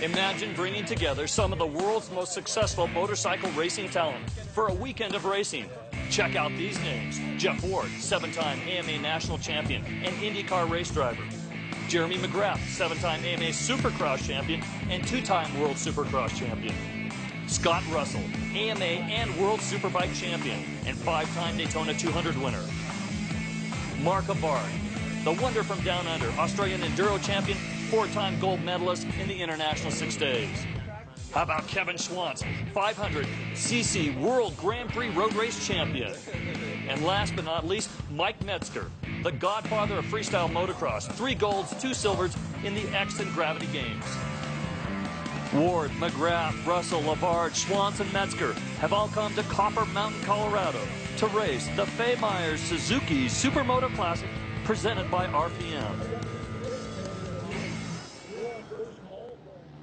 Imagine bringing together some of the world's most successful motorcycle racing talent for a weekend of racing. Check out these names: Jeff Ward, 7-time AMA national champion and IndyCar race driver; Jeremy McGrath, 7-time AMA Supercross champion and 2-time World Supercross champion; Scott Russell, AMA and World Superbike champion and 5-time Daytona 200 winner; Mark Avard, the wonder from down under, Australian Enduro champion, 4-time gold medalist in the International 6 Days. How about Kevin Schwantz, 500cc World Grand Prix road race champion? And last but not least, Mike Metzger, the godfather of freestyle motocross, 3 golds, 2 silvers in the X and Gravity Games. Ward, McGrath, Russell, Avard, Schwantz, and Metzger have all come to Copper Mountain, Colorado to race the Fay Myers Suzuki Supermoto Classic presented by RPM.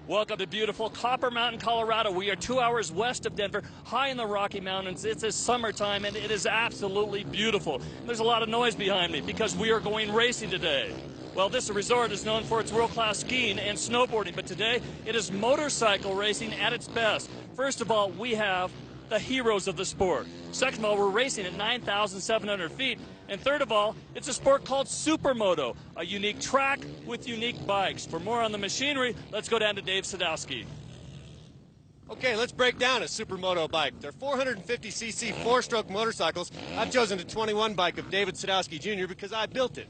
Welcome to beautiful Copper Mountain, Colorado. We are 2 hours west of Denver, high in the Rocky Mountains. It's summertime, and it is absolutely beautiful. There's a lot of noise behind me because we are going racing today. Well, this resort is known for its world-class skiing and snowboarding, but today it is motorcycle racing at its best. First of all, we have the heroes of the sport. Second of all, we're racing at 9,700 feet. And third of all, it's a sport called Supermoto, a unique track with unique bikes. For more on the machinery, let's go down to Dave Sadowski. Okay, let's break down a Supermoto bike. They're 450cc 4-stroke motorcycles. I've chosen the 21 bike of David Sadowski Jr. because I built it.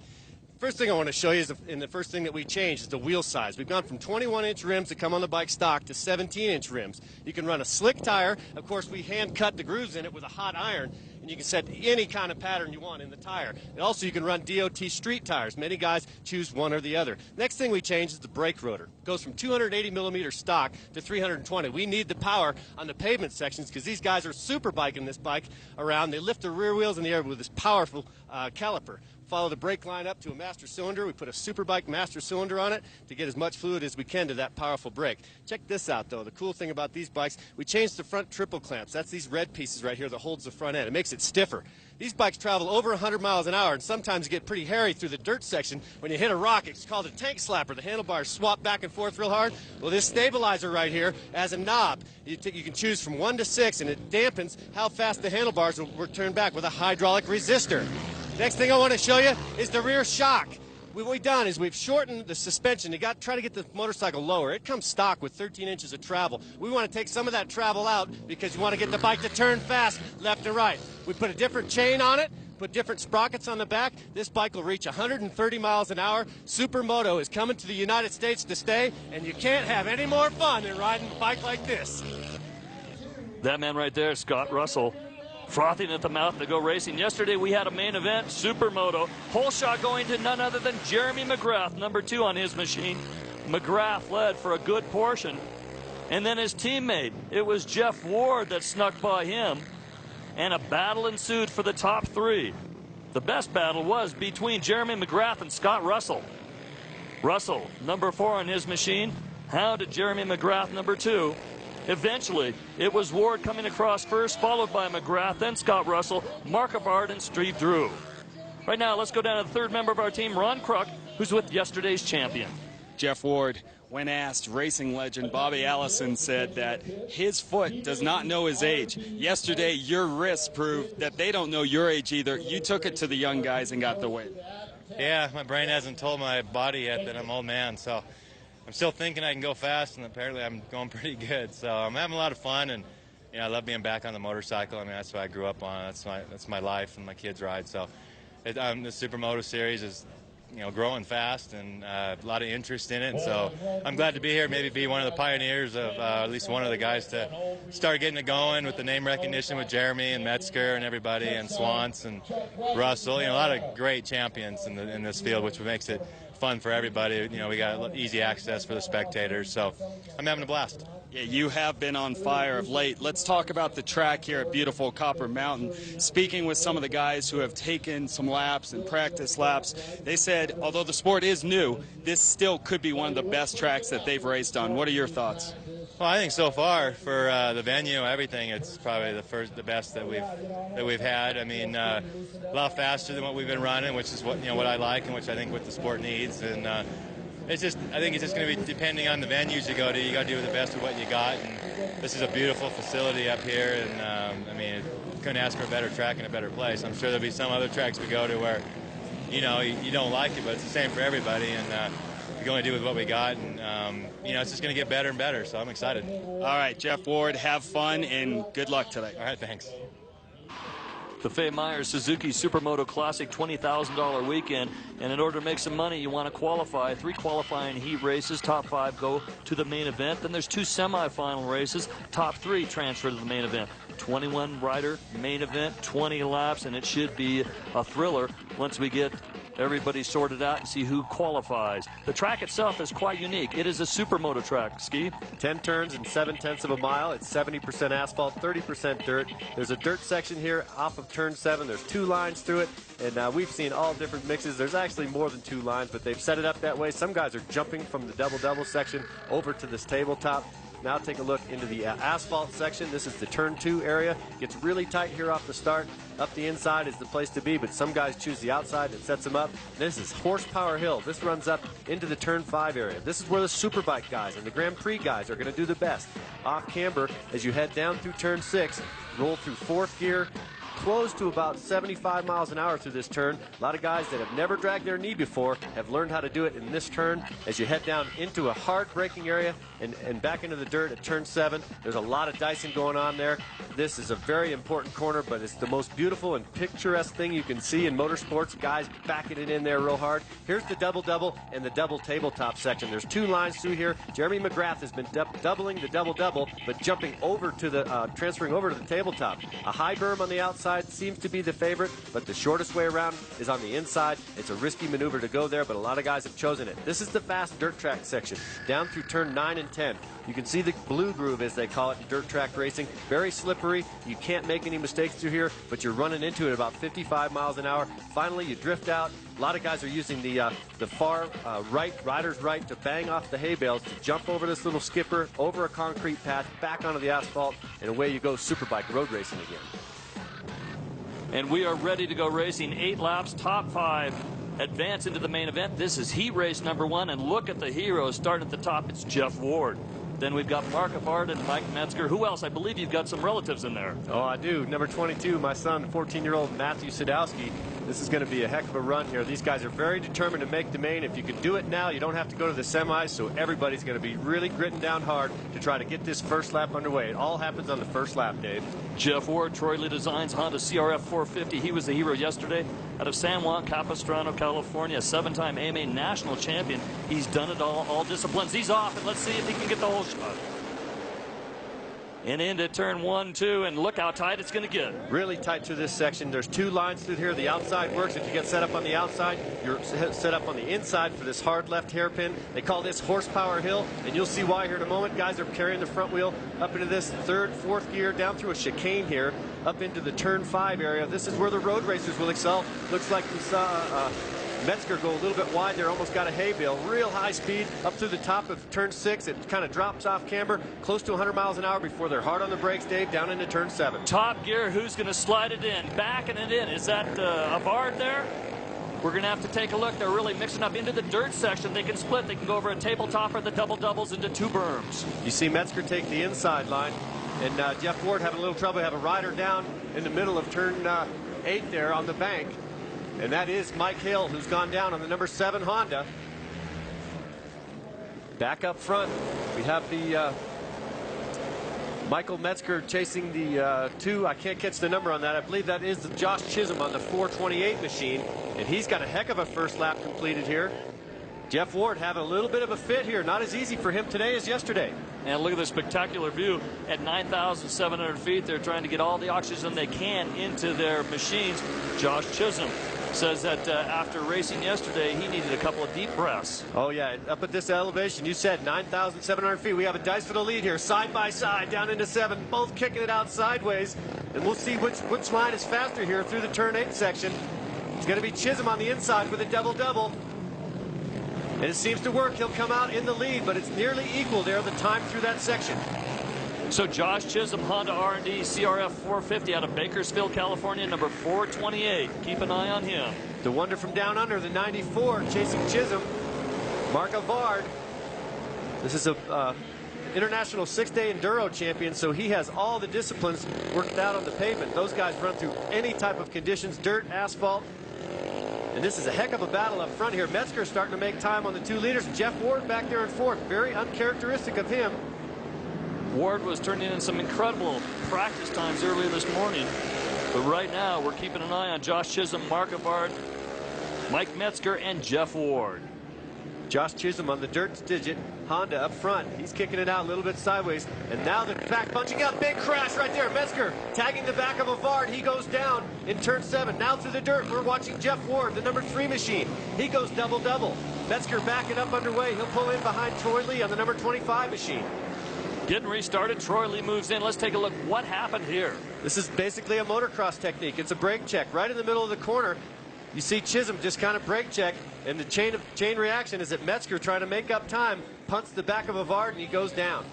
First thing I want to show you is the first thing that we changed is the wheel size. We've gone from 21-inch rims that come on the bike stock to 17-inch rims. You can run a slick tire. Of course, we hand cut the grooves in it with a hot iron, and you can set any kind of pattern you want in the tire. And also, you can run DOT street tires. Many guys choose one or the other. Next thing we changed is the brake rotor. It goes from 280mm stock to 320. We need the power on the pavement sections because these guys are super biking this bike around. They lift the rear wheels in the air with this powerful caliper. Follow the brake line up to a master cylinder. We put a Superbike master cylinder on it to get as much fluid as we can to that powerful brake. Check this out, though. The cool thing about these bikes, we changed the front triple clamps. That's these red pieces right here that holds the front end. It makes it stiffer. These bikes travel over 100 miles an hour and sometimes get pretty hairy through the dirt section. When you hit a rock, it's called a tank slapper. The handlebars swap back and forth real hard. Well, this stabilizer right here has a knob. You can choose from 1 to 6, and it dampens how fast the handlebars will turn back with a hydraulic resistor. Next thing I want to show you is the rear shock. What we've done is we've shortened the suspension. You got to try to get the motorcycle lower. It comes stock with 13 inches of travel. We want to take some of that travel out because you want to get the bike to turn fast left and right. We put a different chain on it, put different sprockets on the back. This bike will reach 130 miles an hour. Supermoto is coming to the United States to stay, and you can't have any more fun than riding a bike like this. That man right there, Scott Russell, frothing at the mouth to go racing. Yesterday we had a main event, Supermoto. Whole shot going to none other than Jeremy McGrath, number 2 on his machine. McGrath led for a good portion. And then his teammate, it was Jeff Ward that snuck by him. And a battle ensued for the top 3. The best battle was between Jeremy McGrath and Scott Russell. Russell, number 4 on his machine, hounded Jeremy McGrath, number 2. Eventually, it was Ward coming across first, followed by McGrath, then Scott Russell, Mark Avard, and Steve Drew. Right now, let's go down to the third member of our team, Ron Kruk, who's with yesterday's champion. Jeff Ward, when asked, racing legend Bobby Allison said that his foot does not know his age. Yesterday, your wrist proved that they don't know your age either. You took it to the young guys and got the win. Yeah, my brain hasn't told my body yet that I'm an old man, so I'm still thinking I can go fast, and apparently I'm going pretty good. So I'm having a lot of fun, and I love being back on the motorcycle. I mean, that's what I grew up on. That's my life, and my kids ride. So the Supermoto series is growing fast, and a lot of interest in it. And so I'm glad to be here, maybe be one of the pioneers of at least one of the guys to start getting it going with the name recognition with Jeremy and Metzger and everybody, and Schwantz and Russell. A lot of great champions in this field, which makes it fun for everybody. We got easy access for the spectators, so I'm having a blast. Yeah, you have been on fire of late. Let's talk about the track here at beautiful Copper Mountain. Speaking with some of the guys who have taken some laps and practice laps, they said, although the sport is new, this still could be one of the best tracks that they've raced on. What are your thoughts? Well, I think so far for the venue, everything, it's probably the best that we've had. I mean, a lot faster than what we've been running, which is what I like and which I think what the sport needs. And it's just, I think it's just going to be depending on the venues you go to. You got to do the best with what you got. And this is a beautiful facility up here, and I mean, couldn't ask for a better track and a better place. I'm sure there'll be some other tracks we go to where, you know, you don't like it, but it's the same for everybody. And we can only do with what we got, and you know, it's just going to get better and better. So I'm excited. All right, Jeff Ward, have fun and good luck today. All right, thanks. The Fay Myers Suzuki Supermoto Classic $20,000 weekend, and in order to make some money, you want to qualify. 3 qualifying heat races. Top 5 go to the main event. Then there's 2 semifinal races. Top 3 transfer to the main event. 21 rider main event, 20 laps, and it should be a thriller once we get everybody sorted out and see who qualifies. The track itself is quite unique. It is a supermoto track, Ski. 10 turns and 7/10 of a mile. It's 70% asphalt, 30% dirt. There's a dirt section here off of turn 7. There's 2 lines through it, and we've seen all different mixes. There's actually more than 2 lines, but they've set it up that way. Some guys are jumping from the double-double section over to this tabletop. Now take a look into the asphalt section. This is the turn 2 area. Gets really tight here off the start. Up the inside is the place to be, but some guys choose the outside. It sets them up. This is Horsepower Hill. This runs up into the turn 5 area. This is where the Superbike guys and the Grand Prix guys are going to do the best. Off camber, as you head down through turn 6, roll through 4th gear, close to about 75 miles an hour through this turn. A lot of guys that have never dragged their knee before have learned how to do it in this turn. As you head down into a hard braking area and back into the dirt at turn 7, there's a lot of dicing going on there. This is a very important corner, but it's the most beautiful and picturesque thing you can see in motorsports. Guys backing it in there real hard. Here's the double-double and the double tabletop section. There's 2 lines through here. Jeremy McGrath has been doubling the double-double, but jumping over to the, transferring over to the tabletop. A high berm on the outside seems to be the favorite, but the shortest way around is on the inside. It's a risky maneuver to go there, but a lot of guys have chosen it. This is the fast dirt track section, down through turn 9 and 10. You can see the blue groove, as they call it, in dirt track racing. Very slippery. You can't make any mistakes through here, but you're running into it about 55 miles an hour. Finally, you drift out. A lot of guys are using the far right, rider's right, to bang off the hay bales, to jump over this little skipper, over a concrete path, back onto the asphalt, and away you go, Superbike road racing again. And we are ready to go racing. 8 laps, top 5 advance into the main event. This is heat race number 1, and look at the heroes. Starting at the top, it's Jeff Ward. Then we've got Mark Avard and Mike Metzger. Who else? I believe you've got some relatives in there. Oh, I do. Number 22, my son, 14-year-old Matthew Sadowski. This is going to be a heck of a run here. These guys are very determined to make the main. If you can do it now, you don't have to go to the semis, so everybody's going to be really gritting down hard to try to get this first lap underway. It all happens on the first lap, Dave. Jeff Ward, Troy Lee Designs, Honda CRF 450. He was the hero yesterday out of San Juan Capistrano, California, 7-time AMA national champion. He's done it all disciplines. He's off, and let's see if he can get the whole shot. And into turn 1, 2, and look how tight it's going to get. Really tight through this section. There's 2 lines through here. The outside works. If you get set up on the outside, you're set up on the inside for this hard left hairpin. They call this Horsepower Hill, and you'll see why here in a moment. Guys are carrying the front wheel up into this 3rd, 4th gear, down through a chicane here, up into the turn 5 area. This is where the road racers will excel. Looks like we saw Metzger go a little bit wide there, almost got a hay bale. Real high speed up through the top of turn 6. It kind of drops off camber, close to 100 miles an hour before they're hard on the brakes, Dave, down into turn 7. Top gear, who's going to slide it in? Backing it in. Is that Avard there? We're going to have to take a look. They're really mixing up into the dirt section. They can split. They can go over a tabletop or the double-doubles into 2 berms. You see Metzger take the inside line, and Jeff Ward having a little trouble. Have a rider down in the middle of turn 8 there on the bank. And that is Mike Hill, who's gone down on the number 7 Honda. Back up front, we have the Michael Metzger chasing the 2. I can't catch the number on that. I believe that is the Josh Chisholm on the 428 machine. And he's got a heck of a first lap completed here. Jeff Ward having a little bit of a fit here. Not as easy for him today as yesterday. And look at this spectacular view at 9,700 feet. They're trying to get all the oxygen they can into their machines. Josh Chisholm says that after racing yesterday, he needed a couple of deep breaths. Oh, yeah, up at this elevation, you said 9,700 feet. We have a dice for the lead here, side by side, down into 7, both kicking it out sideways. And we'll see which line is faster here through the turn 8 section. It's going to be Chisholm on the inside with a double-double. And it seems to work. He'll come out in the lead, but it's nearly equal there, the time through that section. So Josh Chisholm, Honda R&D CRF 450 out of Bakersfield, California, number 428. Keep an eye on him. The wonder from down under, the 94, chasing Chisholm. Mark Avard. This is a international 6-day enduro champion, so he has all the disciplines worked out on the pavement. Those guys run through any type of conditions, dirt, asphalt. And this is a heck of a battle up front here. Metzger starting to make time on the 2 leaders. Jeff Ward back there in 4th. Very uncharacteristic of him. Ward was turning in some incredible practice times earlier this morning. But right now, we're keeping an eye on Josh Chisholm, Mark Avard, Mike Metzger, and Jeff Ward. Josh Chisholm on the dirt digit Honda up front. He's kicking it out a little bit sideways. And now the back punching out. Big crash right there. Metzger tagging the back of Avard. He goes down in turn 7. Now through the dirt, we're watching Jeff Ward, the number 3 machine. He goes double-double. Metzger backing up underway. He'll pull in behind Troy Lee on the number 25 machine. Getting restarted. Troy Lee moves in. Let's take a look. What happened here? This is basically a motocross technique. It's a brake check right in the middle of the corner. You see Chisholm just kind of brake check, and the chain reaction is that Metzger, trying to make up time, punts the back of Avard, and he goes down.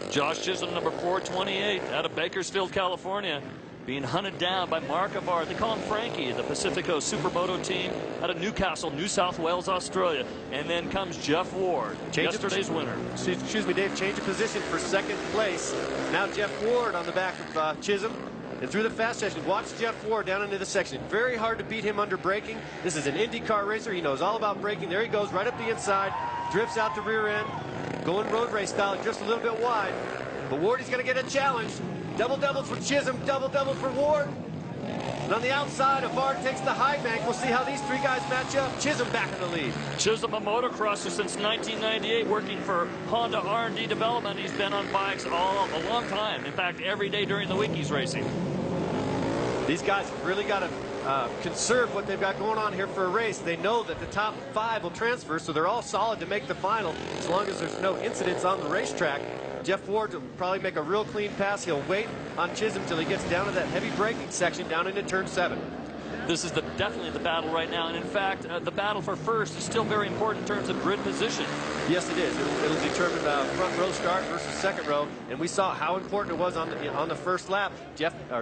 Josh Chisholm, number 428, out of Bakersfield, California, being hunted down by Mark Avard. They call him Frankie, the Pacifico Supermoto team out of Newcastle, New South Wales, Australia. And then comes Jeff Ward, yesterday's winner. Excuse me, Dave, change of position for 2nd place. Now Jeff Ward on the back of Chisholm. And through the fast section, watch Jeff Ward down into the section. Very hard to beat him under braking. This is an IndyCar racer. He knows all about braking. There he goes, right up the inside, drifts out the rear end, going road race style, just a little bit wide. But Ward, he's going to get a challenge. Double-doubles for Chisholm, double-double for Ward. And on the outside, Avard takes the high bank. We'll see how these 3 guys match up. Chisholm back in the lead. Chisholm, a motocrosser since 1998, working for Honda R&D development. He's been on bikes a long time. In fact, every day during the week he's racing. These guys have really got to conserve what they've got going on here for a race. They know that the top 5 will transfer, so they're all solid to make the final as long as there's no incidents on the racetrack. Jeff Ward will probably make a real clean pass. He'll wait on Chisholm until he gets down to that heavy braking section down into turn 7. This is definitely the battle right now. And in fact, the battle for first is still very important in terms of grid position. Yes, it is. It'll determine front row start versus 2nd row. And we saw how important it was on the first lap.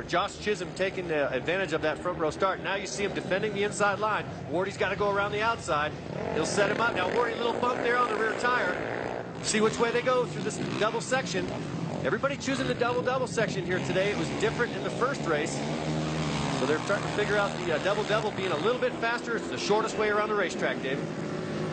Josh Chisholm taking advantage of that front row start. Now you see him defending the inside line. Wardy's got to go around the outside. He'll set him up. Now Wardy, a little bump there on the rear tire. See which way they go through this double section. Everybody choosing the double-double section here today. It was different in the first race. So they're trying to figure out the double-double being a little bit faster. It's the shortest way around the racetrack, Dave.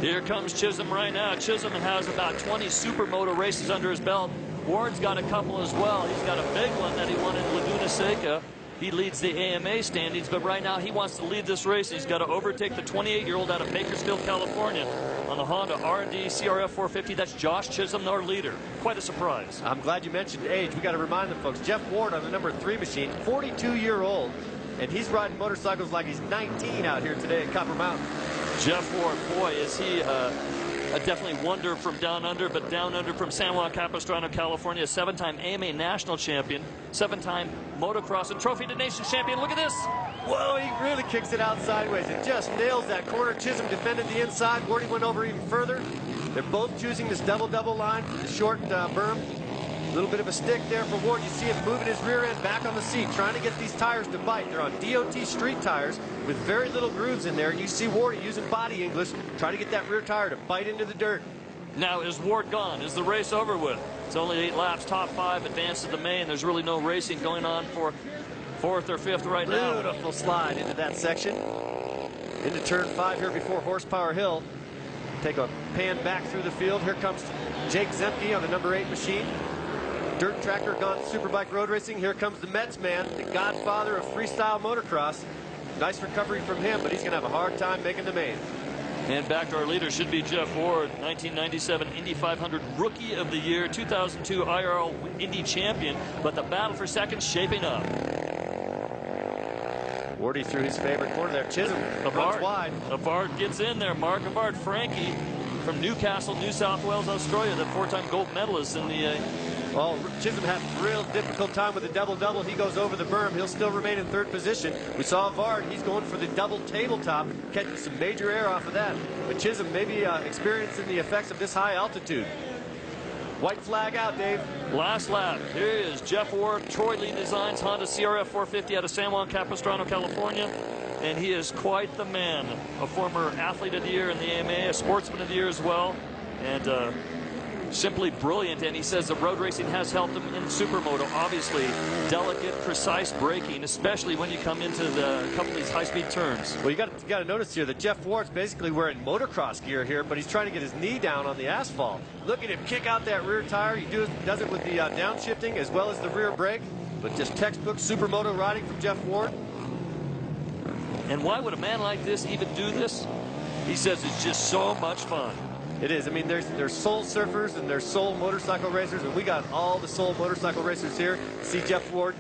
Here comes Chisholm right now. Chisholm has about 20 Supermoto races under his belt. Ward's got a couple as well. He's got a big one that he won in Laguna Seca. He leads the AMA standings, but right now he wants to lead this race. He's got to overtake the 28-year-old out of Bakersfield, California on the Honda R&D CRF 450. That's Josh Chisholm, our leader. Quite a surprise. I'm glad you mentioned age. We got to remind them, folks. Jeff Ward on the number 3 machine, 42-year-old, and he's riding motorcycles like he's 19 out here today at Copper Mountain. Jeff Ward, boy, is he a definitely wonder from down under, but down under from San Juan Capistrano, California, 7-time AMA national champion, 7-time motocross and Trophy to Nations champion. Look at this. Whoa, he really kicks it out sideways. It just nails that corner. Chisholm defended the inside. Wardy went over even further. They're both choosing this double-double line for the short berm. A little bit of a stick there for Ward. You see him moving his rear end back on the seat, trying to get these tires to bite. They're on DOT street tires with very little grooves in there. And you see Wardy using body English, trying to get that rear tire to bite into the dirt. Now, is Ward gone? Is the race over with? It's only 8 laps, top 5, advance to the main. There's really no racing going on for 4th or 5th right now. Beautiful slide into that section. Into turn 5 here before Horsepower Hill. Take a pan back through the field. Here comes Jake Zemke on the number 8 machine. Dirt tractor gone Superbike road racing. Here comes the Mets man, the godfather of freestyle motocross. Nice recovery from him, but he's going to have a hard time making the main. And back to our leader should be Jeff Ward, 1997 Indy 500 Rookie of the Year, 2002 IRL Indy champion, but the battle for second shaping up. Wardy through his favorite corner there. Chisholm runs wide. Avard gets in there. Mark Avard, Frankie from Newcastle, New South Wales, Australia, the 4-time gold medalist in the Well, Chisholm had a real difficult time with the double-double. He goes over the berm. He'll still remain in 3rd position. We saw Avard. He's going for the double tabletop, catching some major air off of that. But Chisholm maybe experiencing the effects of this high altitude. White flag out, Dave. Last lap. Here is Jeff Ward, Troy Lee Designs, Honda CRF 450 out of San Juan Capistrano, California. and he is quite the man. A former athlete of the year in the AMA, a sportsman of the year as well, and simply brilliant. And he says the road racing has helped him in Supermoto. Obviously, delicate, precise braking, especially when you come into a couple of these high-speed turns. Well, you got to notice here that Jeff Ward's basically wearing motocross gear here, but he's trying to get his knee down on the asphalt. Look at him kick out that rear tire. He does it with the downshifting as well as the rear brake, but just textbook Supermoto riding from Jeff Ward. And why would a man like this even do this? He says it's just so much fun. It is. I mean, there's soul surfers and there's soul motorcycle racers, and we got all the soul motorcycle racers here. See, Jeff Ward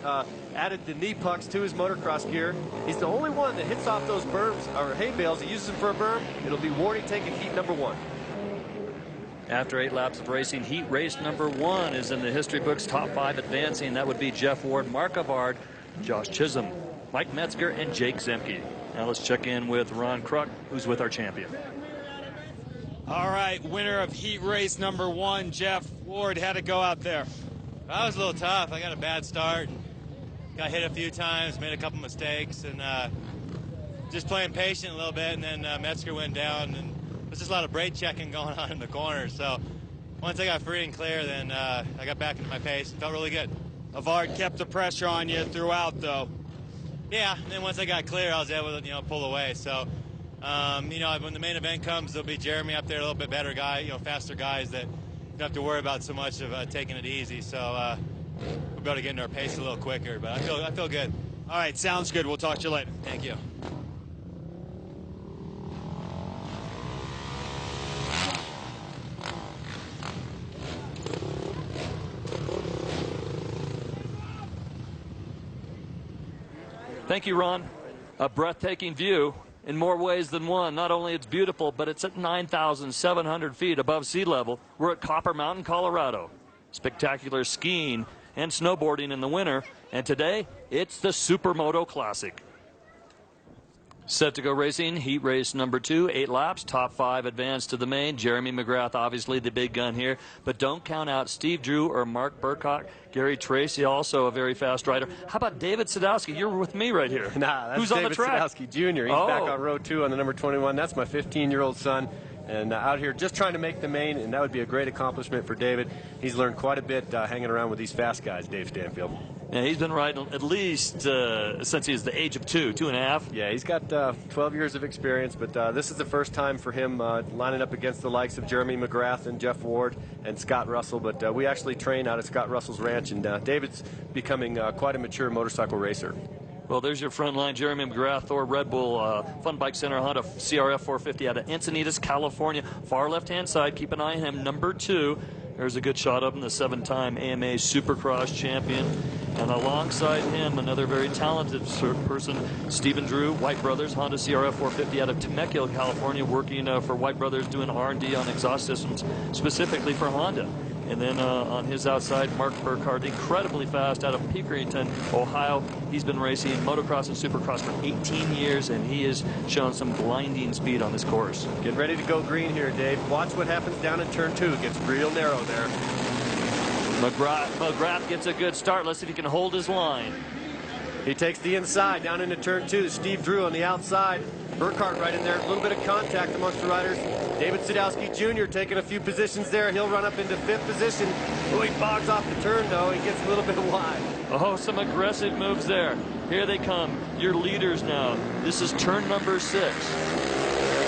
added the knee pucks to his motocross gear. He's the only one that hits off those berms or hay bales. He uses them for a berm. It'll be Wardy taking heat number 1. After 8 laps of racing, heat race number 1 is in the history books. Top 5 advancing. That would be Jeff Ward, Mark Avard, Josh Chisholm, Mike Metzger, and Jake Zemke. Now let's check in with Ron Kruk, who's with our champion. All right, winner of heat race number 1, Jeff Ward. How'd it go out there? That was a little tough. I got a bad start. Got hit a few times, made a couple mistakes, and just playing patient a little bit, and then Metzger went down, and there's just a lot of brake checking going on in the corner. So once I got free and clear, then I got back into my pace. It felt really good. Avard kept the pressure on you throughout, though. Yeah, and then once I got clear, I was able to, pull away. So, when the main event comes, there'll be Jeremy up there, a little bit better guy, faster guys that don't have to worry about so much of taking it easy. So we'll be able to get into our pace a little quicker. But I feel good. All right, sounds good. We'll talk to you later. Thank you. Thank you, Ron. A breathtaking view in more ways than one. Not only it's beautiful, but it's at 9,700 feet above sea level. We're at Copper Mountain, Colorado. Spectacular skiing and snowboarding in the winter. And today, it's the Supermoto Classic. Set to go racing, heat race number 2, 8 laps, top 5 advance to the main. Jeremy McGrath, obviously the big gun here, but don't count out Steve Drew or Mark Burkhart. Gary Tracy, also a very fast rider. How about David Sadowski? You're with me right here. Nah, that's Who's David on the track? Sadowski Jr. He's back on row 2 on the number 21. That's my 15-year-old son. And out here just trying to make the main, and that would be a great accomplishment for David. He's learned quite a bit hanging around with these fast guys, Dave Stanfield. Yeah, he's been riding at least since he was the age of 2.5. Yeah, he's got 12 years of experience, but this is the first time for him lining up against the likes of Jeremy McGrath and Jeff Ward and Scott Russell. But we actually train out at Scott Russell's ranch, and David's becoming quite a mature motorcycle racer. Well, there's your front line, Jeremy McGrath, Thor Red Bull, Fun Bike Center, Honda CRF 450 out of Encinitas, California. Far left-hand side, keep an eye on him, number 2. There's a good shot of him, the 7-time AMA Supercross champion. And alongside him, another very talented person, Stephen Drew, White Brothers, Honda CRF 450 out of Temecula, California, working for White Brothers, doing R&D on exhaust systems, specifically for Honda. And then on his outside, Mark Burkhart, incredibly fast out of Pickerington, Ohio. He's been racing motocross and supercross for 18 years, and he has shown some blinding speed on this course. Getting ready to go green here, Dave. Watch what happens down in turn 2. It gets real narrow there. McGrath gets a good start. Let's see if he can hold his line. He takes the inside down into turn 2. Steve Drew on the outside. Burkhart right in there. A little bit of contact amongst the riders. David Sadowski Jr. taking a few positions there. He'll run up into 5th position. Oh, he bogs off the turn, though. He gets a little bit wide. Oh, some aggressive moves there. Here they come. Your leaders now. This is turn number 6.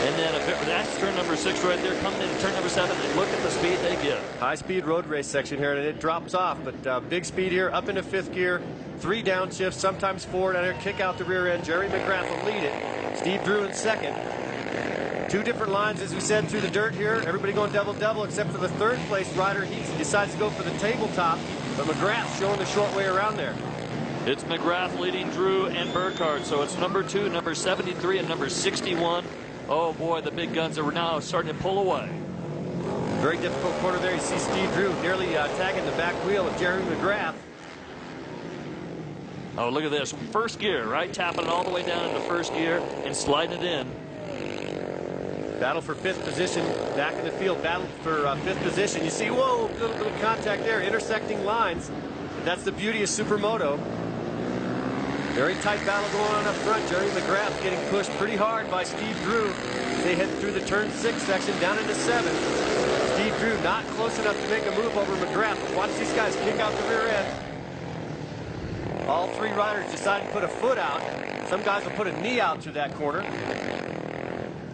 And then that's turn number 6 right there. Coming into turn number 7. And look at the speed they get. High-speed road race section here, and it drops off. But big speed here, up into 5th gear. 3 downshifts, sometimes 4 down here. Kick out the rear end. Jerry McGrath will lead it. Steve Drew in 2nd. 2 different lines, as we said, through the dirt here. Everybody going double-double, except for the 3rd place rider. He decides to go for the tabletop. But McGrath showing the short way around there. It's McGrath leading Drew and Burkhart. So it's number 2, number 73, and number 61. Oh, boy, the big guns are now starting to pull away. Very difficult corner there. You see Steve Drew nearly tagging the back wheel of Jerry McGrath. Oh, look at this. 1st gear, right? Tapping it all the way down into 1st gear and sliding it in. Battle for 5th position. Back in the field. Battle for 5th position. You see, whoa, a little bit of contact there. Intersecting lines. That's the beauty of Supermoto. Very tight battle going on up front. Jeremy McGrath getting pushed pretty hard by Steve Drew. They head through the turn 6 section down into 7. Steve Drew not close enough to make a move over McGrath. Watch these guys kick out the rear end. All three riders decided to put a foot out. Some guys will put a knee out through that corner.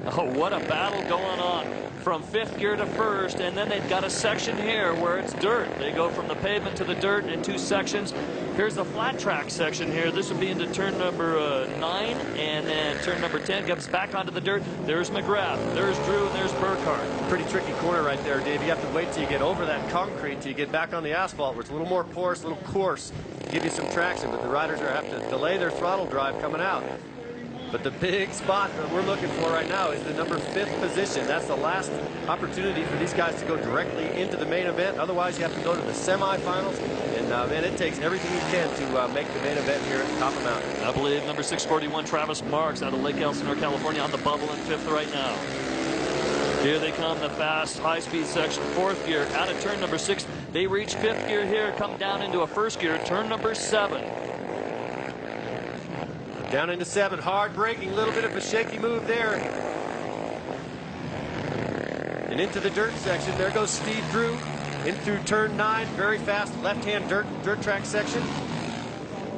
Oh, what a battle going on from 5th gear to 1st, and then they've got a section here where it's dirt. They go from the pavement to the dirt in 2 sections. Here's the flat track section here. This would be into turn number 9, and then turn number 10 comes back onto the dirt. There's McGrath, there's Drew, and there's Burkhardt. Pretty tricky corner right there, Dave. You have to wait till you get over that concrete till you get back on the asphalt, where it's a little more porous, a little coarse, to give you some traction, but the riders are have to delay their throttle drive coming out. But the big spot that we're looking for right now is the number 5th position. That's the last opportunity for these guys to go directly into the main event. Otherwise, you have to go to the semifinals. And, man, it takes everything you can to make the main event here at Copper Mountain. I believe number 641, Travis Marks, out of Lake Elsinore, California, on the bubble in 5th right now. Here they come, the fast, high-speed section, 4th gear, out of turn number 6. They reach 5th gear here, come down into a 1st gear, turn number 7. Down into 7, hard braking, a little bit of a shaky move there. And into the dirt section, there goes Steve Drew. In through turn 9, very fast left-hand dirt track section.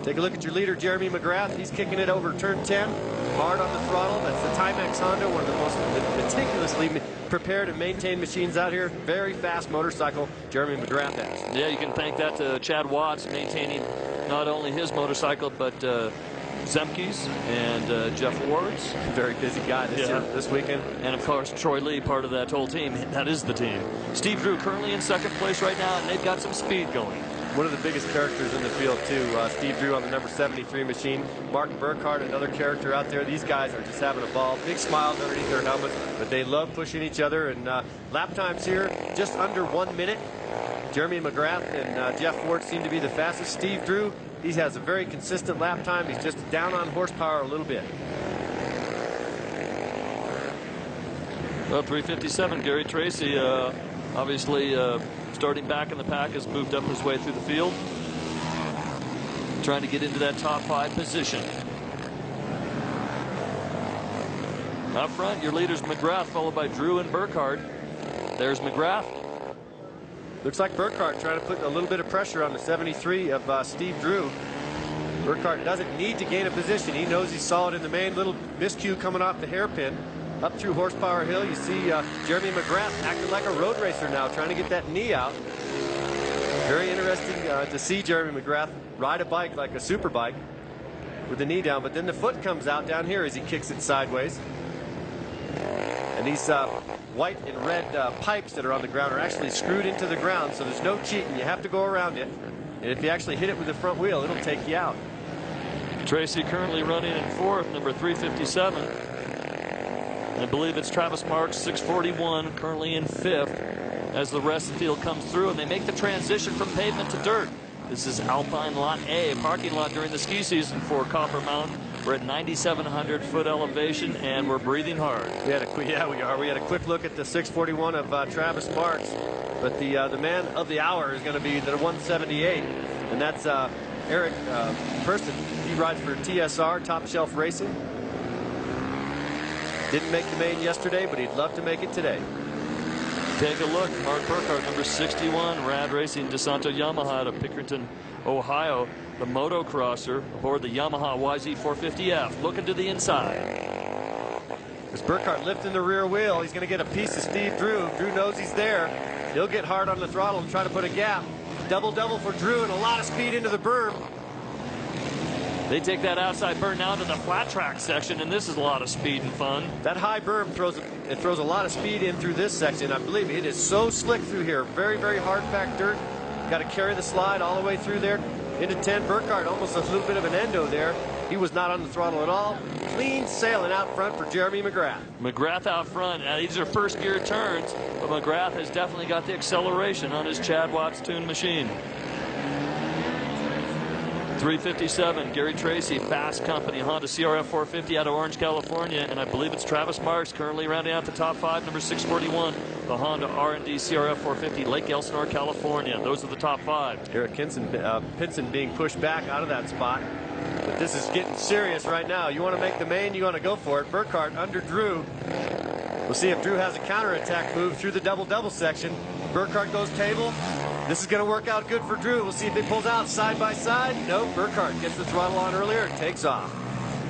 Take a look at your leader, Jeremy McGrath. He's kicking it over turn 10, hard on the throttle. That's the Timex Honda, one of the most meticulously prepared and maintained machines out here. Very fast motorcycle Jeremy McGrath has. Yeah, you can thank that to Chad Watts, maintaining not only his motorcycle, but Zemke's and Jeff Ward's. Very busy guy this weekend. And of course, Troy Lee, part of that whole team. That is the team. Steve Drew currently in 2nd place right now, and they've got some speed going. One of the biggest characters in the field, too. Steve Drew on the number 73 machine. Mark Burkhardt, another character out there. These guys are just having a ball. Big smiles underneath their helmets, but they love pushing each other. And lap times here, just under 1 minute. Jeremy McGrath and Jeff Ward seem to be the fastest. Steve Drew, he has a very consistent lap time. He's just down on horsepower a little bit. Well, 357, Gary Tracy, obviously starting back in the pack, has moved up his way through the field, trying to get into that top 5 position. Up front, your leader's McGrath, followed by Drew and Burkhardt. There's McGrath. Looks like Burkhardt trying to put a little bit of pressure on the 73 of Steve Drew. Burkhardt doesn't need to gain a position. He knows he's solid in the main. Little miscue coming off the hairpin. Up through Horsepower Hill, you see Jeremy McGrath acting like a road racer now, trying to get that knee out. Very interesting to see Jeremy McGrath ride a bike like a super bike with the knee down, but then the foot comes out down here as he kicks it sideways. And these white and red pipes that are on the ground are actually screwed into the ground, so there's no cheating. You have to go around it. And if you actually hit it with the front wheel, it'll take you out. Tracy currently running in 4th, number 357. I believe it's Travis Marks, 641, currently in 5th, as the rest of the field comes through, and they make the transition from pavement to dirt. This is Alpine Lot A, parking lot during the ski season for Copper Mountain. We're at 9,700 foot elevation, and we're breathing hard. We had a quick look at the 641 of Travis Marks, but the man of the hour is going to be the 178, and that's Eric Person. He rides for TSR, Top Shelf Racing. Didn't make the main yesterday, but he'd love to make it today. Take a look. Mark Burkhardt, number 61, Rad Racing DeSanto Yamaha out of Pickerington, Ohio. The motocrosser aboard the Yamaha YZ450F. Looking to the inside. As Burkhardt lifting the rear wheel, he's going to get a piece of Steve Drew. Drew knows he's there. He'll get hard on the throttle and try to put a gap. Double for Drew and a lot of speed into the berm. They take that outside berm down to the flat track section, and this is a lot of speed and fun. That high berm throws a lot of speed in through this section. I believe it is so slick through here. Very, very hard packed dirt. Got to carry the slide all the way through there. Into 10, Burkhardt almost a little bit of an endo there. He was not on the throttle at all. Clean sailing out front for Jeremy McGrath. McGrath out front. These are 1st gear turns, but McGrath has definitely got the acceleration on his Chad Watts tuned machine. 357, Gary Tracy, Fast Company, Honda CRF 450 out of Orange, California, and I believe it's Travis Marks currently rounding out the top 5, number 641, the Honda R&D CRF 450, Lake Elsinore, California. Those are the top 5. Eric Pinson being pushed back out of that spot. But this is getting serious right now. You want to make the main, you want to go for it. Burkhardt under Drew. We'll see if Drew has a counterattack move through the double-double section. Burkhardt goes table. This is going to work out good for Drew. We'll see if he pulls out side by side. No, Burkhardt gets the throttle on earlier and takes off.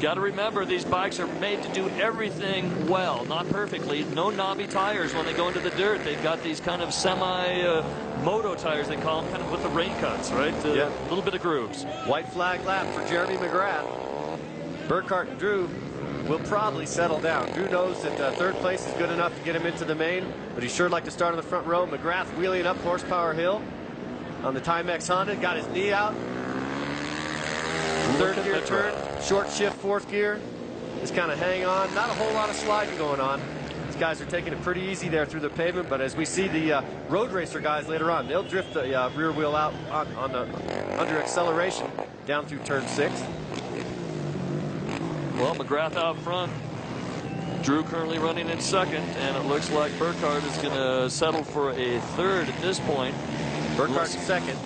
Got to remember, these bikes are made to do everything well, not perfectly. No knobby tires when they go into the dirt. They've got these kind of semi-moto tires, they call them, kind of with the rain cuts, right? Yeah. A little bit of grooves. White flag lap for Jeremy McGrath. Burkhardt and Drew will probably settle down. Drew knows that third place is good enough to get him into the main, but he'd sure like to start on the front row. McGrath wheeling up Horsepower Hill on the Timex Honda. Got his knee out. Third gear turn. Short shift, fourth gear. Just kind of hang on. Not a whole lot of sliding going on. These guys are taking it pretty easy there through the pavement, but as we see the road racer guys later on, they'll drift the rear wheel out on the under acceleration down through turn 6. Well, McGrath out front. Drew currently running in second, and it looks like Burkhardt is going to settle for a third at this point. Burkhardt in second.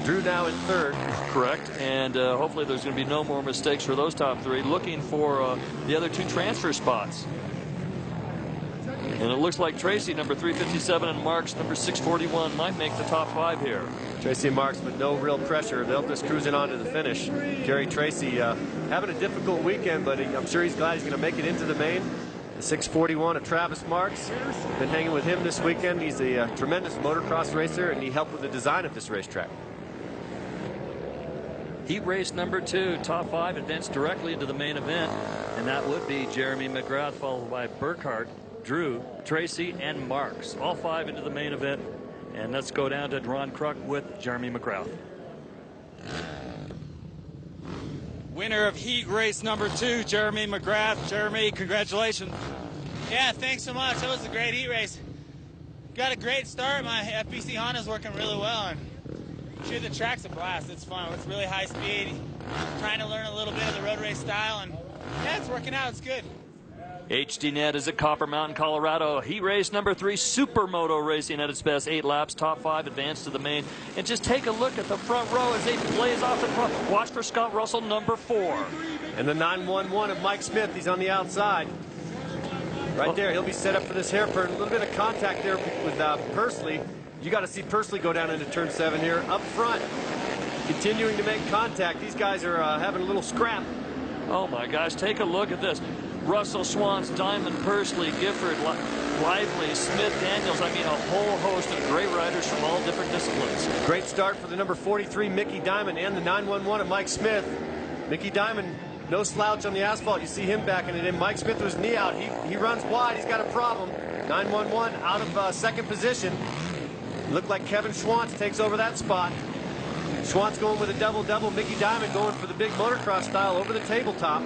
Drew now in third. Correct, and hopefully there's going to be no more mistakes for those top three. Looking for the other two transfer spots. And it looks like Tracy, number 357, and Marks, number 641, might make the top 5 here. Tracy and Marks with no real pressure. They'll just cruise it on to the finish. Gary Tracy having a difficult weekend, but I'm sure he's glad he's going to make it into the main. The 641 of Travis Marks. Been hanging with him this weekend. He's a tremendous motocross racer, and he helped with the design of this racetrack. Heat race number 2, top 5 advanced directly into the main event, and that would be Jeremy McGrath, followed by Burkhardt, Drew, Tracy, and Marks. All 5 into the main event, and let's go down to Ron Kruk with Jeremy McGrath. Winner of heat race number 2, Jeremy McGrath. Jeremy, congratulations. Yeah, thanks so much. That was a great heat race. Got a great start. My FPC Honda's working really well, and sure, the track's a blast. It's fun. It's really high speed. Trying to learn a little bit of the road race style, and yeah, it's working out. It's good. HDNet is at Copper Mountain, Colorado. Heat race number 3, Supermoto racing at its best. 8 laps, top 5 advanced to the main. And just take a look at the front row as they blaze off the front. Watch for Scott Russell, number 4. And the 911 of Mike Smith. He's on the outside. Right there, he'll be set up for this hairpin. A little bit of contact there with Pursley. You got to see Pursley go down into turn 7 here. Up front, continuing to make contact. These guys are having a little scrap. Oh my gosh, take a look at this. Russell, Schwantz, Diamond, Pursley, Gifford, Lively, Smith, Daniels. I mean, a whole host of great riders from all different disciplines. Great start for the number 43, Mickey Diamond, and the 911 of Mike Smith. Mickey Diamond, no slouch on the asphalt. You see him backing it in. Mike Smith with his knee out. He runs wide. He's got a problem. 911 out of second position. Looked like Kevin Schwantz takes over that spot. Schwantz going with a double-double. Mickey Diamond going for the big motocross style over the tabletop.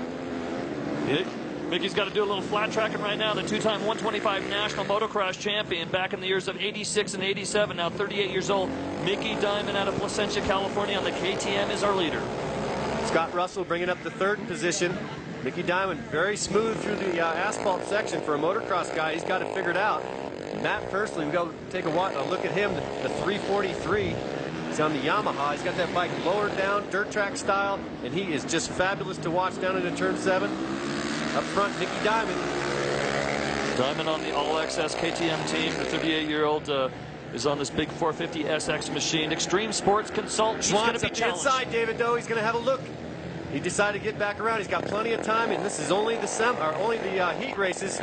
Mickey's got to do a little flat tracking right now. The 2-time 125 national motocross champion back in the years of 86 and 87, now 38 years old. Mickey Diamond out of Placentia, California on the KTM is our leader. Scott Russell bringing up the third position. Mickey Diamond very smooth through the asphalt section for a motocross guy. He's got it figured out. Matt Pursley, we go take a look at him, the 343. He's on the Yamaha. He's got that bike lowered down, dirt track style, and he is just fabulous to watch down into turn 7. Up front, Mickey Diamond. Diamond on the all-access KTM team. The 38-year-old is on this big 450 SX machine. Extreme Sports Consultant. He's going to be challenged. Inside, David Doe. He's going to have a look. He decided to get back around. He's got plenty of time, and this is only the heat races.